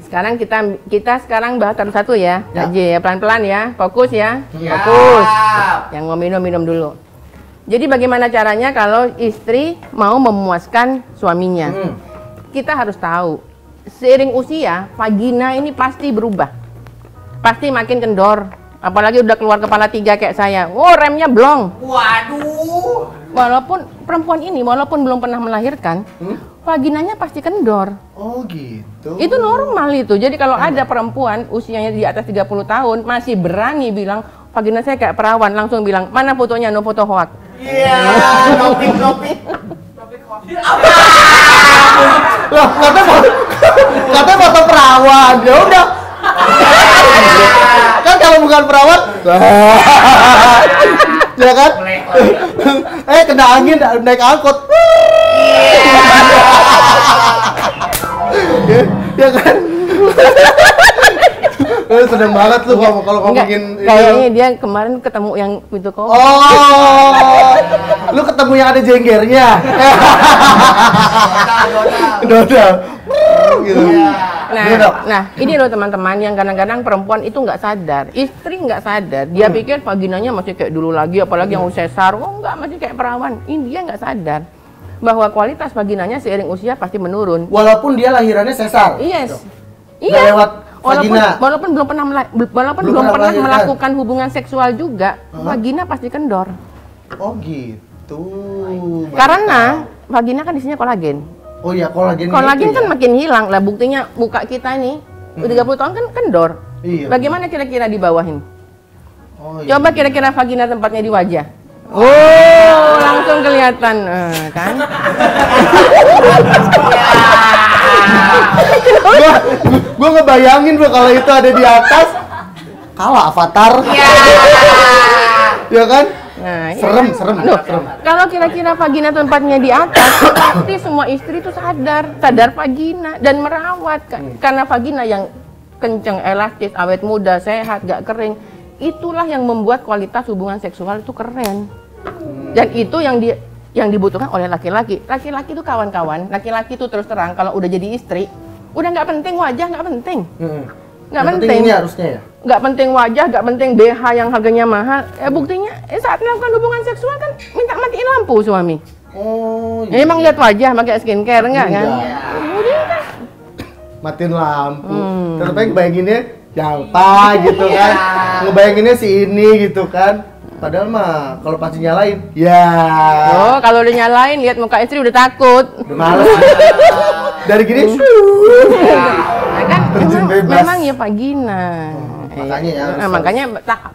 Sekarang kita sekarang bahas satu-satu ya, Ya. Kak J, ya pelan-pelan ya, fokus ya, Siap. fokus. Yang mau minum dulu. Jadi bagaimana caranya kalau istri mau memuaskan suaminya? Kita harus tahu, seiring usia, vagina ini pasti berubah, pasti makin kendor. Apalagi udah keluar kepala 3 kayak saya, remnya blong. Waduh. Walaupun perempuan ini, walaupun belum pernah melahirkan, vaginanya pasti kendor. Oh gitu. Itu normal itu. Jadi kalau ada perempuan usianya di atas 30 tahun masih berani bilang vagina saya kayak perawan, langsung bilang mana fotonya, no foto hoax. Iya. Topik. Loh, katanya foto perawan. Ya udah. Kan kalau bukan perawat, ya kan? Kena angin naik angkot. Ya kan? Seneng banget lu kalau ngomongin kayaknya dia kemarin ketemu yang itu kok. Oh, lu ketemu yang ada jenggernya. Doda. Gitu. Nah, ini loh teman-teman yang kadang-kadang perempuan itu nggak sadar, istri nggak sadar, dia pikir vaginanya masih kayak dulu lagi, apalagi yang sesar, nggak masih kayak perawan. Ini dia nggak sadar bahwa kualitas vaginanya seiring usia pasti menurun. Walaupun dia lahirannya sesar. Yes. Nggak lewat vagina. Walaupun belum pernah melakukan hubungan seksual juga, vagina pasti kendor. Oh gitu. Karena vagina kan isinya kolagen. Oh iya, kolagen Kolagen kan makin hilang. Lah buktinya muka kita nih udah 30 tahun kan kendor. Iya. Bagaimana kira-kira di bawahin? Oh, iya. Coba kira-kira vagina tempatnya di wajah. Oh, langsung kelihatan kan? Gua ngebayangin bro kalau itu ada di atas, kalah Avatar. Ya kan? Nah, serem. Loh, kalau kira-kira vagina tempatnya di atas, pasti semua istri itu sadar vagina dan merawat karena vagina yang kenceng, elastis, awet muda, sehat, gak kering. Itulah yang membuat kualitas hubungan seksual itu keren. Dan itu yang dibutuhkan oleh laki-laki. Laki-laki itu kawan-kawan. Laki-laki itu terus terang kalau udah jadi istri, udah nggak penting wajah, nggak penting. Nggak penting. Ini harusnya ya. Nggak penting wajah, nggak penting BH yang harganya mahal. Buktinya saat melakukan hubungan seksual kan minta matiin lampu suami. Oh. Iya. Emang lihat wajah pakai skincare enggak kan? Udah kan. Matiin lampu. Terus bayanginnya Jalpa gitu kan. Ngebayanginnya si ini gitu kan. Padahal mah kalau pasti nyalain, ya. Oh, kalau udah nyalain lihat muka istri udah takut. Udah males. Dari gini, Nah, kan memang ya vagina. Makanya ya. Makanya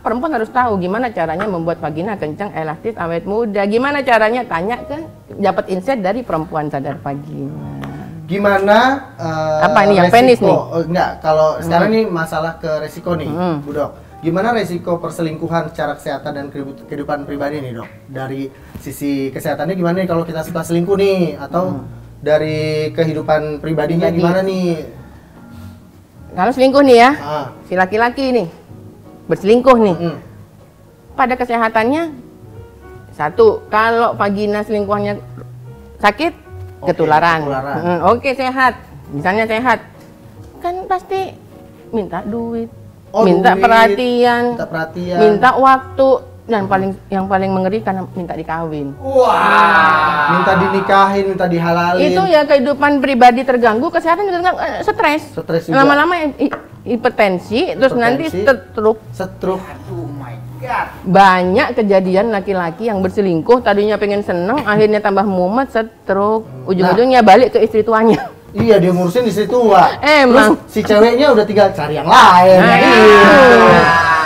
perempuan harus tahu gimana caranya membuat vagina kencang, elastis, awet muda. Gimana caranya? Tanya ke dapat insight dari perempuan sadar vagina. Gimana apa ini yang penis nih? Enggak, kalau sekarang nih masalah ke resiko nih, Bu Dok. Gimana resiko perselingkuhan secara kesehatan dan kehidupan pribadi nih, Dok? Dari sisi kesehatannya gimana nih kalau kita suka selingkuh nih, atau dari kehidupan pribadinya gimana nih? Kalau selingkuh nih ya, si laki-laki nih berselingkuh nih. Pada kesehatannya, satu, kalau vagina selingkuhannya sakit, ketularan. Oke, sehat. Misalnya sehat, kan pasti minta duit, minta perhatian, minta waktu, dan yang paling mengerikan minta dikawin. Minta dinikahin, minta dihalalin. Itu ya kehidupan pribadi terganggu, kesehatan juga stres. Lama-lama hipertensi, terus nanti stroke. Oh my god. Banyak kejadian laki-laki yang berselingkuh, tadinya pengen seneng, akhirnya tambah mumet, stroke, ujung-ujungnya balik ke istri tuanya. Iya, dia ngurusin istri tua. Emang. Terus si ceweknya udah tinggal cari yang lain.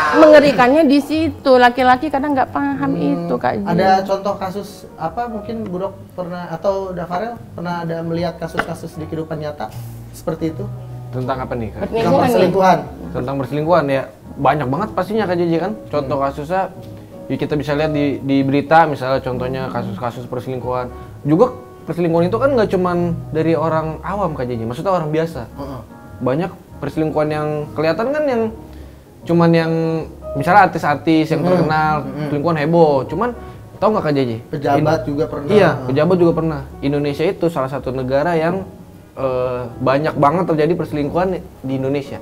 Mengerikannya di situ, laki-laki kadang nggak paham itu, Kak Ji. Ada contoh kasus apa mungkin Bu Dok pernah atau Dafarel pernah ada melihat kasus-kasus di kehidupan nyata seperti itu? Tentang apa nih, Kak? Tentang perselingkuhan. Tentang perselingkuhan ya, banyak banget pastinya Kak JJ kan. Contoh kasusnya ya kita bisa lihat di berita, misalnya contohnya kasus-kasus perselingkuhan. Juga perselingkuhan itu kan nggak cuman dari orang awam Kak JJ, maksudnya orang biasa. Banyak perselingkuhan yang kelihatan kan yang cuman yang misalnya artis-artis yang terkenal, selingkuhan heboh. Cuman tahu nggak Kak JJ? Pejabat juga pernah. Iya, pejabat juga pernah. Indonesia itu salah satu negara yang banyak banget terjadi perselingkuhan di Indonesia.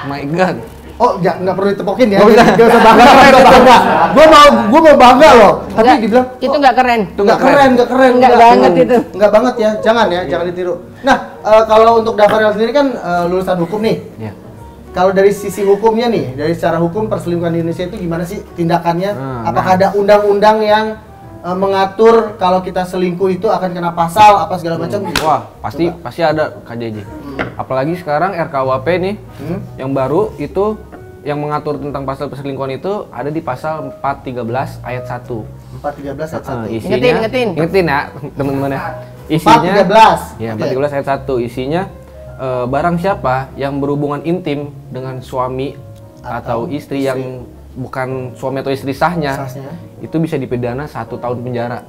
My God. Oh, nggak perlu ditepokin ya. Nggak usah bangga. Gue mau bangga loh. Tapi dibilang itu nggak keren. Itu nggak keren. Nggak banget itu. Nggak banget ya. Jangan ditiru. Nah, kalau untuk Dafarel sendiri kan lulusan hukum nih. Iya. Kalau dari sisi hukumnya nih, dari secara hukum perselingkuhan di Indonesia itu gimana sih tindakannya? Apakah ada undang-undang yang mengatur kalau kita selingkuh itu akan kena pasal apa segala macam? Wah, pasti ada Kak JJ. Apalagi sekarang RKUHP nih, yang baru itu yang mengatur tentang pasal perselingkuhan itu ada di pasal 413 ayat 1. 413 ayat 1. Ingetin ya teman-teman ya. Isinya 413. Ya, 413 ayat 1. Isinya barang siapa yang berhubungan intim dengan suami atau istri yang bukan suami atau istri sahnya, itu bisa dipidana 1 tahun penjara.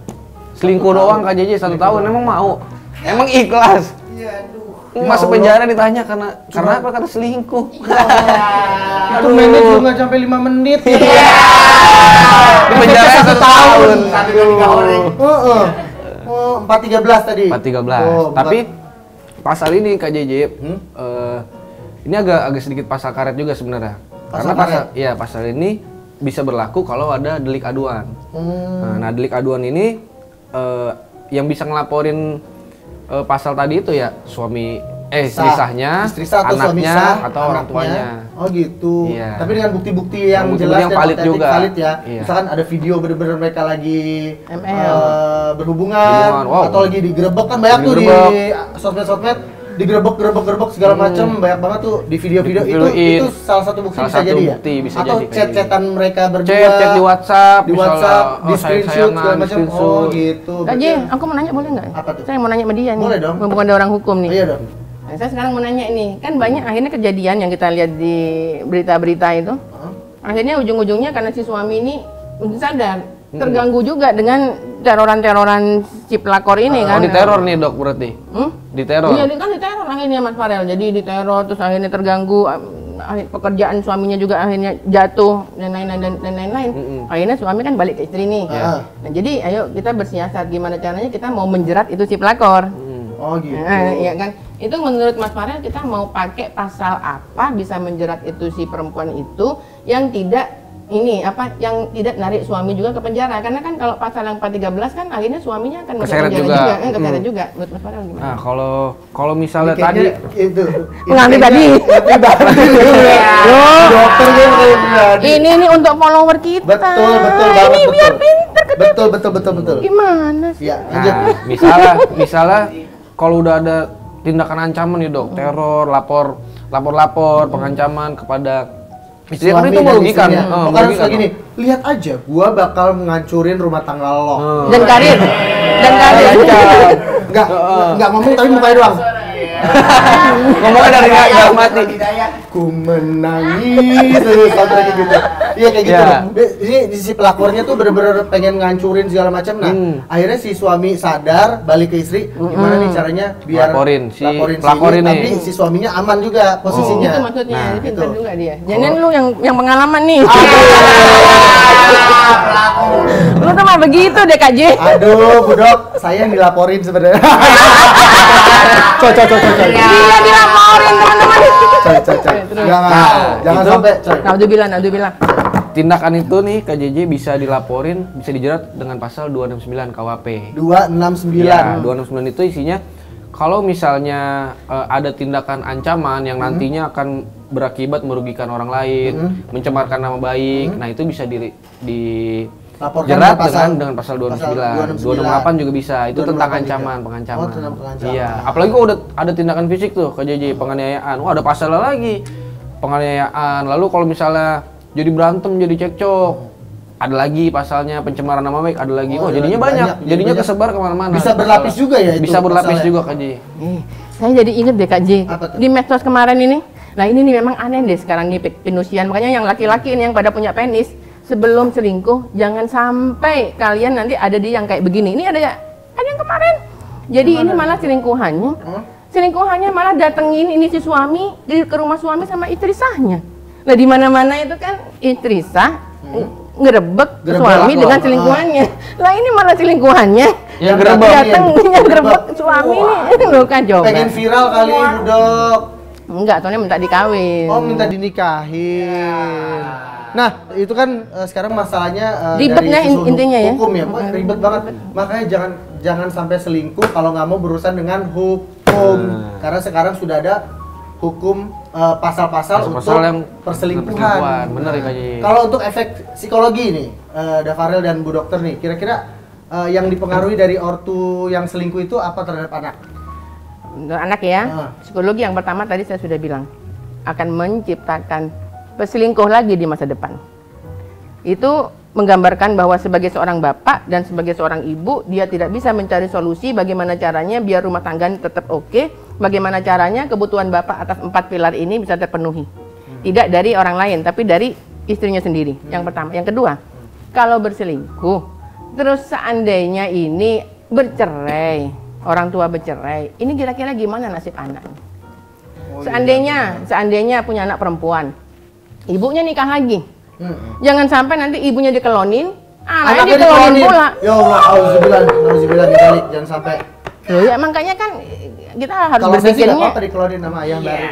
Selingkuh doang Kak JJ 1 tahun, emang mau? Emang ikhlas? Masuk penjara ditanya karena apa? Karena selingkuh. Itu mainnya juga nggak sampai 5 menit. Di penjara 1 tahun. 413 tadi. 413. Tapi pasal ini Kak JJ, ini agak sedikit pasal karet juga sebenarnya. Karena pasal ini bisa berlaku kalau ada delik aduan. Nah, delik aduan ini yang bisa ngelaporin pasal tadi itu ya istri sahnya, anaknya, atau orang tuanya. Oh gitu. Iya. Tapi dengan bukti-bukti yang jelas dan valid juga. valid ya. Iya. Misalkan ada video bener-bener mereka lagi berhubungan, atau lagi digerebek kan banyak tuh di sosmed, digerebek segala macam, banyak banget tuh di video-video itu salah satu bukti bisa jadi ya. Atau chat-chatan mereka berdua. Chat di WhatsApp, di screenshot segala macam. Oh gitu. Kak J, aku mau nanya boleh nggak? Apa tuh? Saya mau nanya sama dia nih. Boleh dong. Mumpung ada orang hukum nih. Iya dong. Nah, saya sekarang mau nanya ini, kan banyak akhirnya kejadian yang kita lihat di berita-berita itu. Akhirnya ujung-ujungnya karena si suami ini mungkin sadar, terganggu juga dengan teroran-teroran si pelakor ini kan. Oh, diteror nih Dok berarti? Diteror? Iya kan diteror akhirnya Mas Farel, jadi diteror terus akhirnya terganggu, pekerjaan suaminya juga akhirnya jatuh dan lain-lain. Akhirnya suami kan balik ke istri nih. Nah jadi ayo kita bersiasat gimana caranya kita mau menjerat itu si pelakor. Oh gitu. Iya kan. Itu menurut Mas Farel kita mau pakai pasal apa bisa menjerat itu si perempuan itu yang tidak yang tidak narik suami juga ke penjara, karena kan kalau pasal yang 413 kan akhirnya suaminya akan keseret juga. Menurut Mas Farel gimana? Nah, kalau misalnya tadi itu pengambil tadi. Dokter dia pribadi. Ini untuk follower kita. Betul banget. Ini biar pinter ke Betul. Gimana sih? Ya, lanjut. Nah, misalnya kalau udah ada tindakan ancaman nih Dok, teror, lapor pengancaman kepada istri kan itu merugikan. Bukan harus gini, lihat aja, gua bakal ngancurin rumah tangga lo. Dan karir. Enggak ngomong tapi mukanya doang. Ngomongnya dari dalam hati. Ku menangis terus kayak gitu. Iya kayak gitu. Ini di si pelakornya tuh bener-bener pengen ngancurin segala macam. Nah, akhirnya si suami sadar, balik ke istri, gimana nih caranya biar laporin ini, tapi si suaminya aman juga posisinya. Itu maksudnya, pintar juga dia. Jangan lu yang pengalaman nih. Lu tuh mah begitu deh Kak J. Aduh, Budok, saya yang dilaporin sebenarnya. Coy. Dia dilaporin teman-teman. Coy. Jangan sampai coy. Naudzubillah. Tindakan itu nih Kak JJ bisa dilaporin, bisa dijerat dengan pasal 269 KUHP. 269. Ya, 269 itu isinya kalau misalnya ada tindakan ancaman yang nantinya akan berakibat merugikan orang lain, mencemarkan nama baik, nah itu bisa dijerat dengan pasal 269. 268 juga bisa. Itu tentang pengancaman. Iya, apalagi kalau udah ada tindakan fisik tuh Kak JJ, penganiayaan. Wah, ada pasalnya lagi. Penganiayaan. Lalu kalau misalnya jadi berantem, jadi cekcok, ada lagi pasalnya pencemaran nama baik, ada lagi. Jadinya banyak. Jadinya kesebar kemana-mana. Bisa berlapis juga ya itu. Bisa berlapis juga Kak J. Saya jadi inget deh Kak J. Di medsos kemarin ini. Nah ini nih memang aneh deh sekarang nih penusian. Makanya yang laki-laki ini yang pada punya penis, sebelum selingkuh jangan sampai kalian nanti ada di yang kayak begini. Ini ada yang kemarin. Jadi ini malah selingkuhannya malah datengin ini si suami ke rumah suami sama istri sahnya. Nah di mana-mana itu kan istri sah ngerebek suami dengan selingkuhannya. Lah ini malah selingkuhannya yang ngerebek suami ini. Loh kan coba. Pengen viral kali Budok. Enggak, soalnya minta dikawin. Oh, minta dinikahin. Nah, itu kan sekarang masalahnya ribetnya intinya ya. Hukum ya, ribet banget. Makanya jangan sampai selingkuh kalau nggak mau berurusan dengan hukum. Karena sekarang sudah ada hukum pasal-pasal untuk yang perselingkuhan. Bener ya Kak Ji. Kalau untuk efek psikologi nih, Dafarel dan Bu Dokter nih, kira-kira yang dipengaruhi dari ortu yang selingkuh itu apa terhadap anak? Anak ya, psikologi yang pertama tadi saya sudah bilang akan menciptakan peselingkuh lagi di masa depan. Itu menggambarkan bahwa sebagai seorang bapak dan sebagai seorang ibu, dia tidak bisa mencari solusi bagaimana caranya biar rumah tangga tetap oke, bagaimana caranya kebutuhan bapak atas 4 pilar ini bisa terpenuhi. Tidak dari orang lain, tapi dari istrinya sendiri. Yang pertama. Yang kedua, kalau berselingkuh, terus seandainya ini bercerai, orang tua bercerai, ini kira-kira gimana nasib anaknya? Seandainya punya anak perempuan, ibunya nikah lagi. Jangan sampai nanti ibunya dikelonin, anaknya dikelonin pula. Ya Allah, auzubillah dibalik, jangan sampai. Loh ya makanya kan kita harus kalau saya sih nggak berpikirnya. apa-apa dikelonin sama ayah baru.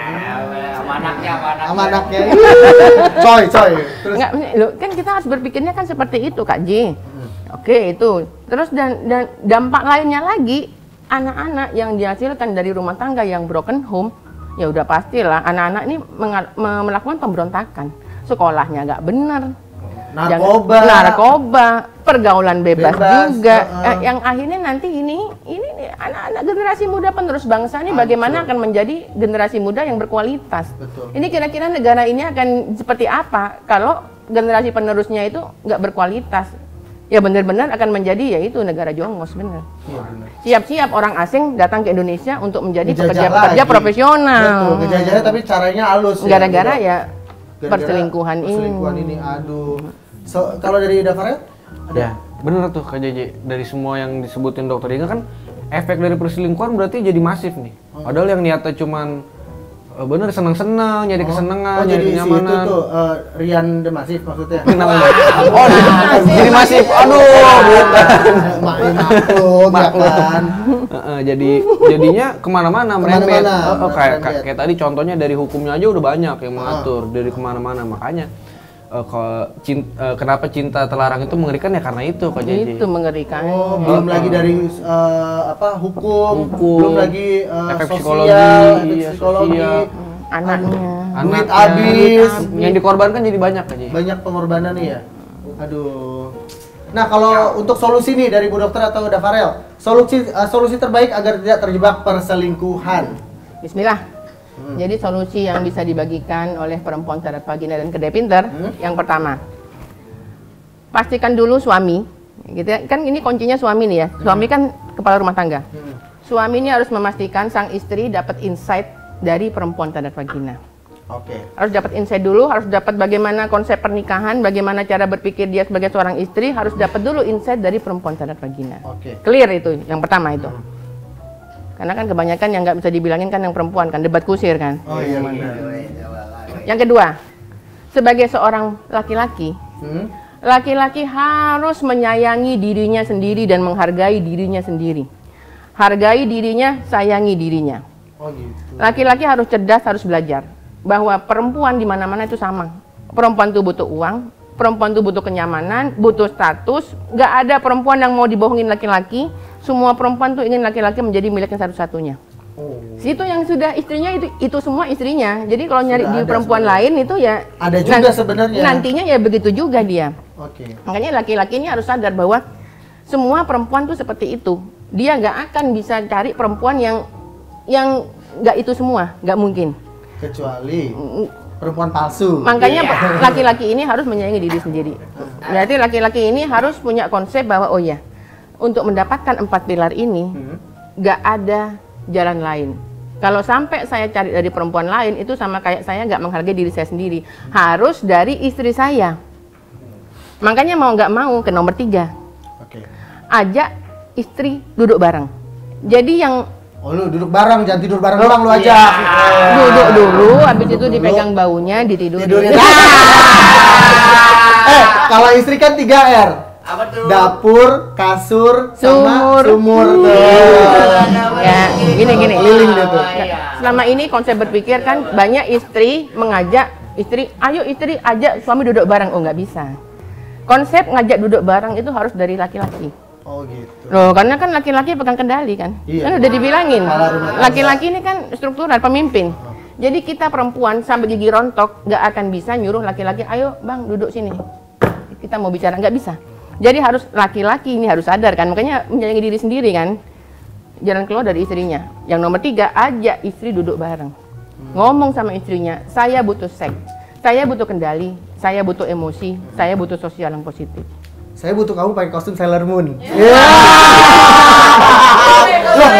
Sama anaknya. Sama anaknya. Coy. Terus Nggak, loh, kan kita harus berpikirnya kan seperti itu, Kak Ji. Oke, itu. Terus dan dampak lainnya lagi, anak-anak yang dihasilkan dari rumah tangga yang broken home, ya udah pastilah anak-anak ini melakukan pemberontakan. Sekolahnya nggak benar, narkoba, pergaulan bebas juga. Yang akhirnya nanti ini anak-anak generasi muda penerus bangsa ini bagaimana akan menjadi generasi muda yang berkualitas. Betul. Ini kira-kira negara ini akan seperti apa kalau generasi penerusnya itu nggak berkualitas? Ya benar-benar akan menjadi yaitu negara jongos, benar. Siap-siap orang asing datang ke Indonesia untuk menjadi pekerja-pekerja profesional. Betul, ngejajahnya tapi caranya halus. Gara-gara ya Gara-gara perselingkuhan ini. Aduh. Kalau dari Dafarel? Ya, bener tuh Kak Jeje. Dari semua yang disebutin dokter Inga kan efek dari perselingkuhan berarti jadi masif nih. Padahal yang niatnya cuman bener senang-senang, nyari kesenangan, nyari kenyamanan. Itu tuh Rian The Masif maksudnya. Oh, jadi masif. Aduh, maklum. Jadinya kemana-mana merembet. Kemana-mana. Kayak tadi contohnya dari hukumnya aja udah banyak yang mengatur dari kemana-mana. Makanya kenapa cinta terlarang itu mengerikan ya karena itu Kak Jeje. Itu mengerikan. Belum lagi dari hukum, belum lagi efek psikologi, Anaknya. duit habis, yang dikorbankan jadi banyak Kak Jeje. banyak pengorbanan nih ya. Aduh. Nah, kalau untuk solusi nih dari Bu Dokter atau Dafarel, solusi terbaik agar tidak terjebak perselingkuhan. Bismillah. Jadi solusi yang bisa dibagikan oleh perempuan cerdas vagina dan kedai pinter, yang pertama, pastikan dulu suami, gitu ya. Kan ini kuncinya suami nih ya. Suami kan kepala rumah tangga. Suami ini harus memastikan sang istri dapat insight dari perempuan cerdas vagina. Oke. Harus dapat insight dulu, harus dapat bagaimana konsep pernikahan, bagaimana cara berpikir dia sebagai seorang istri, harus dapat dulu insight dari perempuan cerdas vagina. Oke. Clear itu, yang pertama itu. Karena kan kebanyakan yang nggak bisa dibilangin kan yang perempuan kan, debat kusir kan. Oh iya benar. Yang kedua, sebagai seorang laki-laki, laki-laki harus menyayangi dirinya sendiri dan menghargai dirinya sendiri. Hargai dirinya, sayangi dirinya. Oh gitu. Laki-laki harus cerdas, harus belajar bahwa perempuan di mana-mana itu sama. Perempuan itu butuh uang, perempuan itu butuh kenyamanan, butuh status. Nggak ada perempuan yang mau dibohongin laki-laki. Semua perempuan tuh ingin laki-laki menjadi miliknya satu-satunya. Itu yang sudah istrinya itu semua istrinya. Jadi kalau nyari di perempuan lain itu ya ada juga sebenarnya. Nantinya ya begitu juga dia. Oke. Makanya laki-laki ini harus sadar bahwa semua perempuan tuh seperti itu. Dia nggak akan bisa cari perempuan yang nggak itu semua, nggak mungkin. Kecuali perempuan palsu. Makanya laki-laki ini harus menyayangi diri sendiri. Berarti laki-laki ini harus punya konsep bahwa oh ya, untuk mendapatkan 4 pilar ini nggak ada jalan lain. Kalau sampai saya cari dari perempuan lain itu sama kayak saya nggak menghargai diri saya sendiri. Harus dari istri saya. Makanya mau nggak mau ke nomor 3. Oke. Ajak istri duduk bareng. Jadi yang lu duduk bareng, jangan tidur bareng doang lu aja. Duduk dulu, habis itu dipegang baunya, ditidurin. Kalau istri kan 3R. Apa tuh? Dapur, kasur, sama sumur. Ya, gini. Keliling dia tuh. Selama ini konsep berpikir kan banyak istri mengajak istri, ayo istri ajak suami duduk bareng. Oh nggak bisa. Konsep ngajak duduk bareng itu harus dari laki-laki. Oh gitu. Loh, karena kan laki-laki pegang kendali kan. Iya. Kan udah dibilangin. Kepala rumah tangga. Laki-laki ini kan struktural, pemimpin. Jadi kita perempuan sampai gigi rontok nggak akan bisa nyuruh laki-laki, ayo bang duduk sini. Kita mau bicara, nggak bisa. Jadi harus laki-laki ini harus sadar kan, makanya menyayangi diri sendiri kan. Jalan keluar dari istrinya. Yang nomor 3, ajak istri duduk bareng. Ngomong sama istrinya, saya butuh seks, saya butuh kendali, saya butuh emosi, saya butuh sosial yang positif. Saya butuh kamu pakai kostum Sailor Moon. Loh,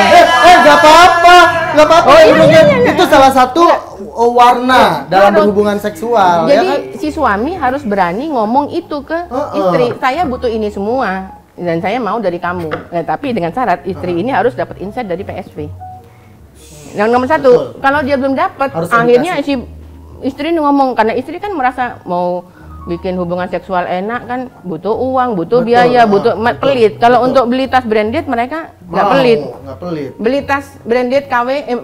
nggak apa-apa, nggak apa-apa. Oh, iya. Itu salah satu warna dalam berhubungan seksual. Jadi ya kan? si suami harus berani ngomong itu ke istri. Saya butuh ini semua dan saya mau dari kamu. Nah, tapi dengan syarat istri ini harus dapat insight dari PSV. Yang nomor satu, kalau dia belum dapat, akhirnya si istri ngomong karena istri kan merasa mau bikin hubungan seksual enak kan butuh uang, butuh biaya, butuh pelit. Kalau untuk beli tas branded mereka nggak pelit. Beli tas branded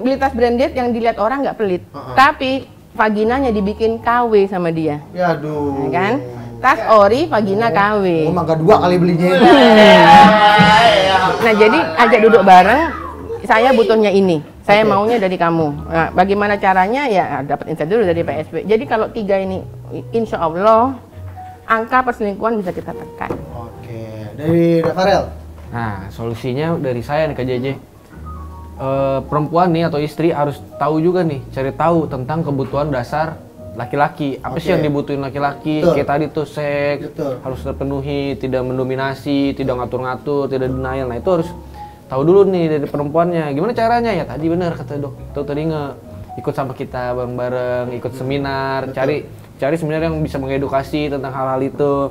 beli tas branded yang dilihat orang nggak pelit. Tapi vaginanya dibikin KW sama dia. Ya aduh. Ya kan? Tas ori, vagina KW. Oh, mangga 2 kali belinya. Nah, jadi ajak duduk bareng. Saya butuhnya ini. Saya maunya dari kamu. Nah, bagaimana caranya? Ya dapat insight dulu dari PSB. Jadi kalau 3 ini, insya Allah angka perselingkuhan bisa kita tekan. Oke, dari Farel. Nah, solusinya dari saya nih Kak JJ. Perempuan nih atau istri harus tahu juga nih, cari tahu tentang kebutuhan dasar laki-laki. Apa sih yang dibutuhin laki-laki? Kayak tadi tuh seks harus terpenuhi, tidak mendominasi, tidak ngatur-ngatur, tidak denial. Nah, itu harus tahu dulu nih dari perempuannya. Gimana caranya? Ya tadi benar kata dokter Inge, ikut sama kita bareng-bareng, ikut seminar, cari sebenarnya yang bisa mengedukasi tentang hal-hal itu.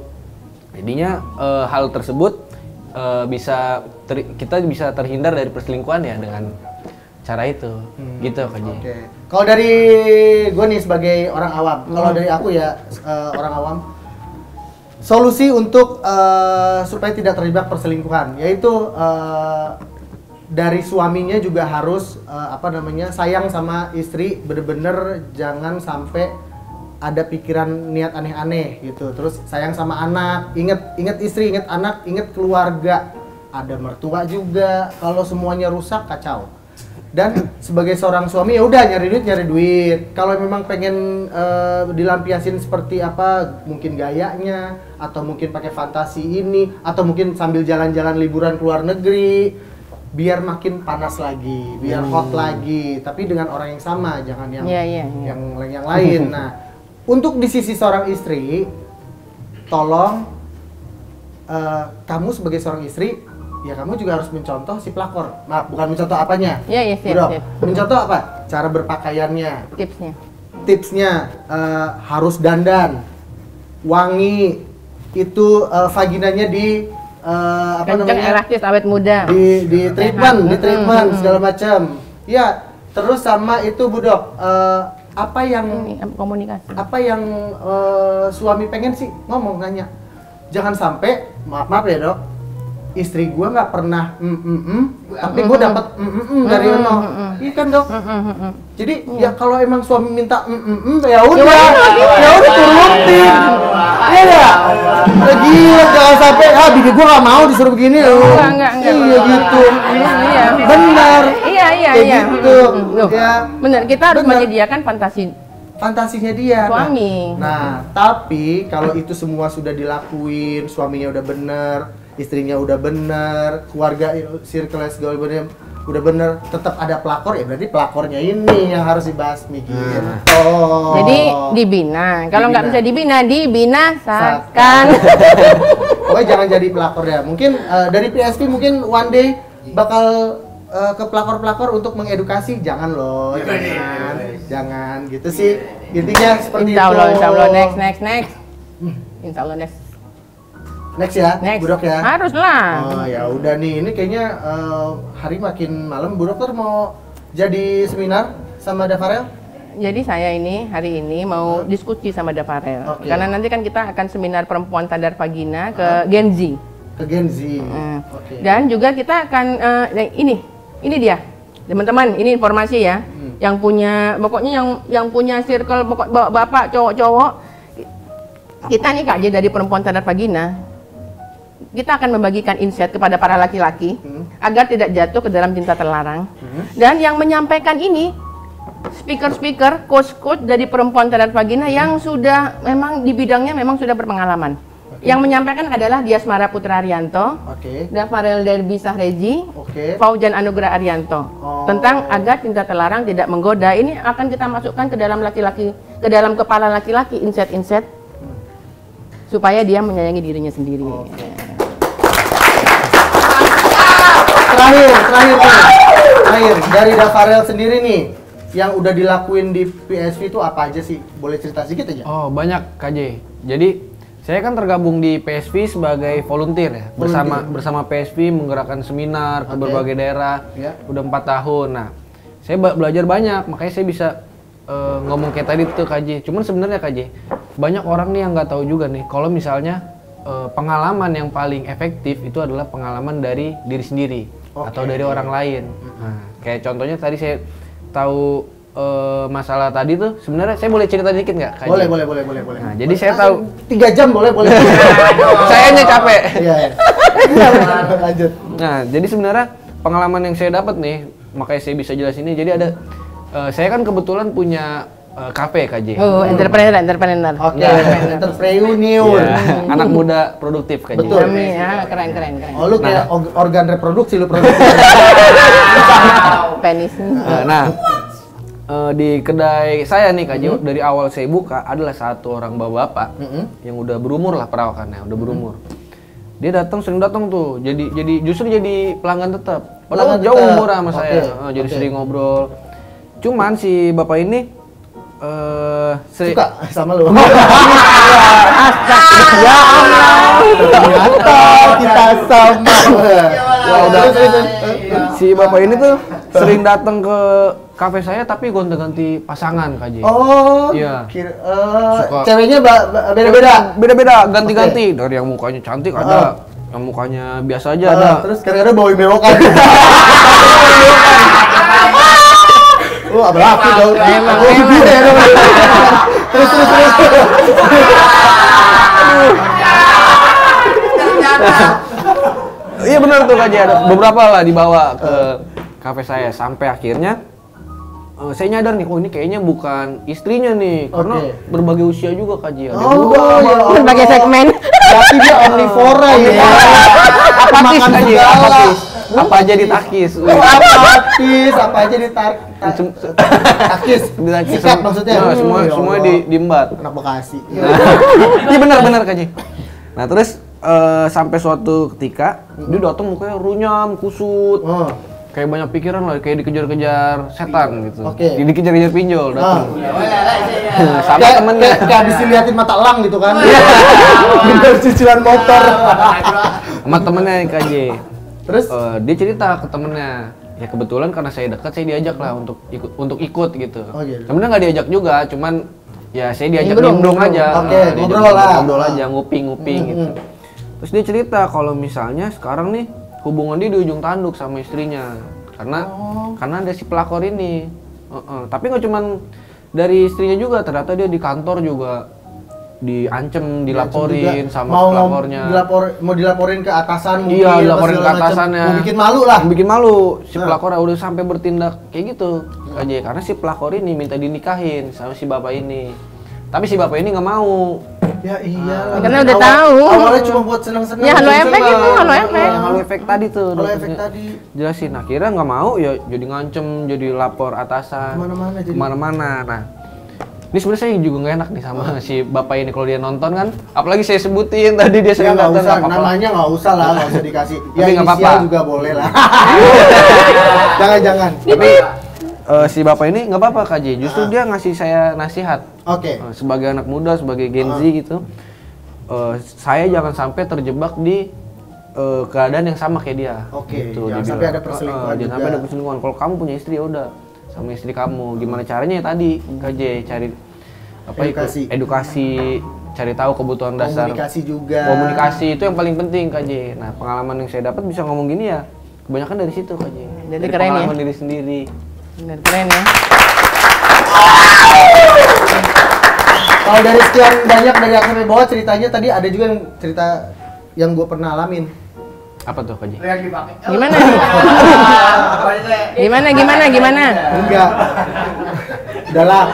Jadinya hal tersebut kita bisa terhindar dari perselingkuhan ya dengan cara itu. Gitu Kak Ji. Oke. Kalau dari gue nih sebagai orang awam, kalau dari aku ya orang awam, solusi untuk supaya tidak terjebak perselingkuhan yaitu dari suaminya juga harus sayang sama istri, bener-bener jangan sampai ada pikiran niat aneh-aneh gitu. Terus sayang sama anak, inget istri, inget anak, inget keluarga, ada mertua juga. Kalau semuanya rusak kacau. Dan sebagai seorang suami ya udah nyari duit. Kalau memang pengen dilampiasin seperti apa, mungkin gayanya atau mungkin pakai fantasi ini atau mungkin sambil jalan-jalan liburan ke luar negeri biar makin panas lagi, biar hot lagi, tapi dengan orang yang sama, jangan yang yang lain. Nah, untuk di sisi seorang istri, tolong kamu sebagai seorang istri, ya kamu juga harus mencontoh si pelakor. Maaf, bukan mencontoh apanya. Iya, siap. Mencontoh apa? Cara berpakaiannya. Tipsnya Harus dandan, wangi, itu vaginanya di elastis awet muda. Di treatment segala macam. Ya, terus sama itu Bu Dok, apa yang komunikasi. Apa yang suami pengen sih ngomong nanya. Jangan sampai maaf ya Dok, istri gua nggak pernah tapi gua dapat dari ono. Iya kan Dok? Jadi ya kalau emang suami minta ya udah turutin. Iya enggak? Gila, jangan sampai bini gua nggak mau disuruh begini loh. Enggak. Iya gitu. Iya. Benar. Iya. Gitu. Ya. Benar, kita harus menyediakan fantasinya dia. Suami. Nah, tapi kalau itu semua sudah dilakuin, suaminya udah bener, istrinya udah bener, keluarga circle segala macam udah bener, tetap ada pelakor, ya berarti pelakornya ini yang harus dibasmi gitu. Jadi dibina. Kalau nggak bisa dibinasakan. Pokoknya jangan jadi pelakor ya. Mungkin dari PSP mungkin one day bakal ke pelakor-pelakor untuk mengedukasi, jangan loh, jangan gitu sih. Intinya seperti Insya Allah, next. Insya Allah next ya, Bu Dok ya. Haruslah. Oh ya udah nih, ini kayaknya hari makin malam. Bu Dokter mau jadi seminar sama Dafarel? Jadi saya hari ini mau diskusi sama Dafarel. Karena nanti kan kita akan seminar perempuan sadar vagina ke Gen Z. Ke Gen Z. Dan juga kita akan ini dia, teman-teman. Ini informasi ya. Yang punya, pokoknya yang punya circle bapak cowok-cowok. Kita nih Kak J dari perempuan sadar vagina. Kita akan membagikan insight kepada para laki-laki agar tidak jatuh ke dalam cinta terlarang. Dan yang menyampaikan ini speaker-speaker, coach-coach dari perempuan sadar vagina yang sudah memang di bidangnya memang sudah berpengalaman. Yang menyampaikan adalah Diasmara Putra Arianto, Dafarel Derby Sahreji, Faujan Anugrah Arianto. Tentang agar cinta terlarang tidak menggoda. Ini akan kita masukkan ke dalam laki-laki, ke dalam kepala laki-laki insight-insight supaya dia menyayangi dirinya sendiri. Terakhir dari Dafarel sendiri nih, yang udah dilakuin di PSV itu apa aja sih? Boleh cerita sedikit aja? Oh, banyak KJ. Jadi saya kan tergabung di PSV sebagai volunteer ya, bersama PSV menggerakkan seminar ke berbagai daerah. Udah 4 tahun. Nah, saya belajar banyak, makanya saya bisa ngomong kayak tadi tuh KJ. Cuman sebenarnya KJ, banyak orang nih yang nggak tahu juga nih, kalau misalnya pengalaman yang paling efektif itu adalah pengalaman dari diri sendiri atau dari orang lain. Nah, kayak contohnya tadi saya tahu masalah tadi tuh, sebenarnya saya boleh cerita dikit nggak? Boleh. Nah, jadi saya tahu 3 jam boleh. Sayanya capek. Iya. Lanjut. Nah, jadi sebenarnya pengalaman yang saya dapat nih, makanya saya bisa jelas ini. Jadi ada, saya kan kebetulan punya kafe KJ. Oh, entrepreneur. Oke, entrepreneur. Ya, anak muda produktif KJ. Betul. Kami ya, keren. Oh, lu kayak organ reproduksi lu produksi. Penis. Nah, di kedai saya nih KJ, dari awal saya buka adalah satu orang bapak-bapak yang udah berumur lah perawakannya, udah berumur. Dia sering datang tuh, justru jadi pelanggan tetap. Padahal jauh umur sama saya, jadi sering ngobrol. Cuman si bapak ini suka sama lu. Ya Allah. Ternyata kita sama. Si bapak ini tuh sering datang ke kafe saya tapi gonta-ganti pasangan KJ. Oh, iya. Ceweknya beda-beda. Beda-beda, ganti-ganti. Dari yang mukanya cantik ada, yang mukanya biasa aja ada. Terus kadang-kadang bawa bewokan. Oh, abang aku dong. Terus. Iya benar tuh KJ, ada beberapa lah dibawa ke kafe saya sampai akhirnya saya nyadar nih, oh ini kayaknya bukan istrinya nih, karena berbagai usia juga KJ. Ada muda, Berbagai segmen. Berarti dia omnivora ya. apatis KJ, apatis. Apa aja ditakis. Apa aja ditakis. Sikat maksudnya. Nah, semua diembat. Anak Bekasi. Iya benar KJ. Nah, terus sampai suatu ketika dia datang mukanya runyam, kusut. Kayak banyak pikiran lah, kayak dikejar-kejar setan gitu. Dikejar-kejar pinjol datang. Sama temennya. Kayak habis diliatin mata elang gitu kan. Bener cicilan motor. Sama temennya KJ. Terus dia cerita ke temennya, ya kebetulan karena saya dekat, saya diajak lah untuk ikut gitu. Sebenarnya nggak diajak juga, cuman ya saya diajak nimbrung aja. Ngobrol aja, nguping gitu. Terus dia cerita kalau misalnya sekarang nih hubungan dia di ujung tanduk sama istrinya, karena ada si pelakor ini. Tapi nggak cuman dari istrinya juga, ternyata dia di kantor juga diancem, dilaporin sama pelapornya. Mau dilaporin ke atasan mungkin. Iya, dilaporin ke atasannya. Mau bikin malu lah. Bikin malu. Si pelakor udah sampai bertindak kayak gitu aja, karena si pelakor ini minta dinikahin sama si bapak ini. Tapi si bapak ini nggak mau. Ya iya. Karena udah tahu. Awalnya cuma buat senang-senang. Ya halo efek itu, halo efek. Halo efek tadi tuh. Halo efek tadi. Jelasin, akhirnya nggak mau ya, jadi ngancem, jadi lapor atasan. Kemana-mana. Nah, ini sebenarnya saya juga nggak enak nih sama si bapak ini kalau dia nonton kan. Apalagi saya sebutin tadi dia sering datang. Namanya nggak usah lah, nggak usah dikasih. Ya nggak apa-apa juga boleh lah. Jangan. Tapi si bapak ini nggak apa-apa KJ, justru dia ngasih saya nasihat. Sebagai anak muda, sebagai Gen Z gitu, saya jangan sampai terjebak di keadaan yang sama kayak dia. Gitu, jangan sampai ada perselingkuhan. Jangan sampai ada perselingkuhan. Kalau kamu punya istri ya udah sama istri kamu. Gimana caranya ya tadi KJ cari edukasi, cari tahu kebutuhan dasar. Komunikasi juga. Komunikasi itu yang paling penting KJ. Nah, pengalaman yang saya dapat bisa ngomong gini ya, kebanyakan dari situ KJ. Jadi dari keren pengalaman ya. diri sendiri. Bener, keren ya. Kalau dari sekian banyak dari yang sampai bawah ceritanya tadi ada juga yang cerita yang gue pernah alamin. Apa tuh KJ? Gimana? Gimana? Enggak. Udahlah.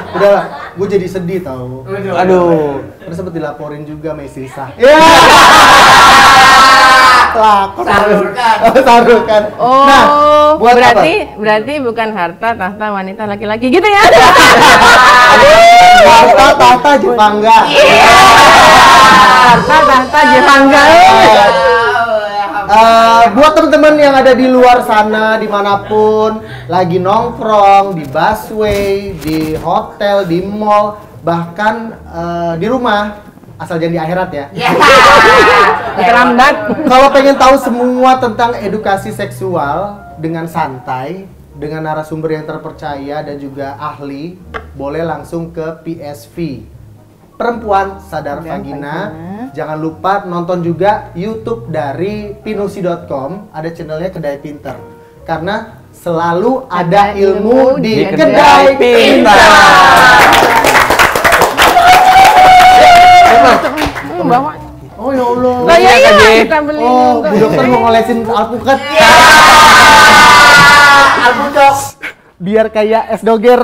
Gue jadi sedih tau. Aduh. Terus sempet dilaporin juga sama istri sah. Taruhkan. Oh, nah, berarti bukan harta tahta wanita laki-laki gitu ya? Harta tahta Jepangga. Tahta Jepangga. Buat teman-teman yang ada di luar sana dimanapun lagi nongkrong di busway, di hotel, di mall, bahkan di rumah, asal jangan di akhirat ya. Terlambat. Kalau pengen tahu semua tentang edukasi seksual dengan santai, dengan narasumber yang terpercaya dan juga ahli, boleh langsung ke PSV, Perempuan Sadar Vagina. Jangan lupa nonton juga YouTube dari pinusi.com, ada channelnya Kedai Pinter. Karena selalu ada ilmu di Kedai Pinter. Bawa. Oh ya Allah. Lah ya, kita beli. Oh, Bu Dokter mau ngolesin alpukat. Alpukat. Biar kayak es doger.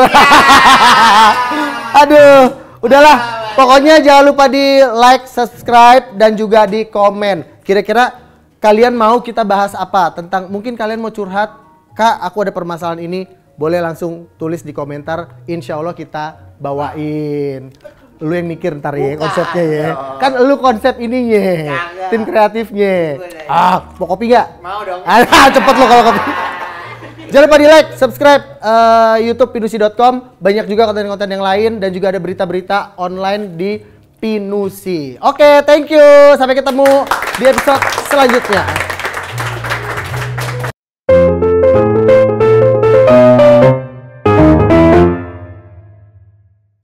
Aduh, udahlah. Pokoknya jangan lupa di like, subscribe, dan juga di komen. Kira-kira kalian mau kita bahas apa? Tentang mungkin kalian mau curhat, Kak, aku ada permasalahan ini. Boleh langsung tulis di komentar. Insya Allah kita bawain. Lu yang mikir ntar ya konsepnya ya. Kan lu konsep ininya, tim kreatifnya. Mau kopi gak? Mau dong. Cepet lo kalau kopi. Jangan lupa di like, subscribe YouTube pinusi.com. Banyak juga konten-konten yang lain dan juga ada berita-berita online di Pinusi. Oke, thank you. Sampai ketemu di episode selanjutnya.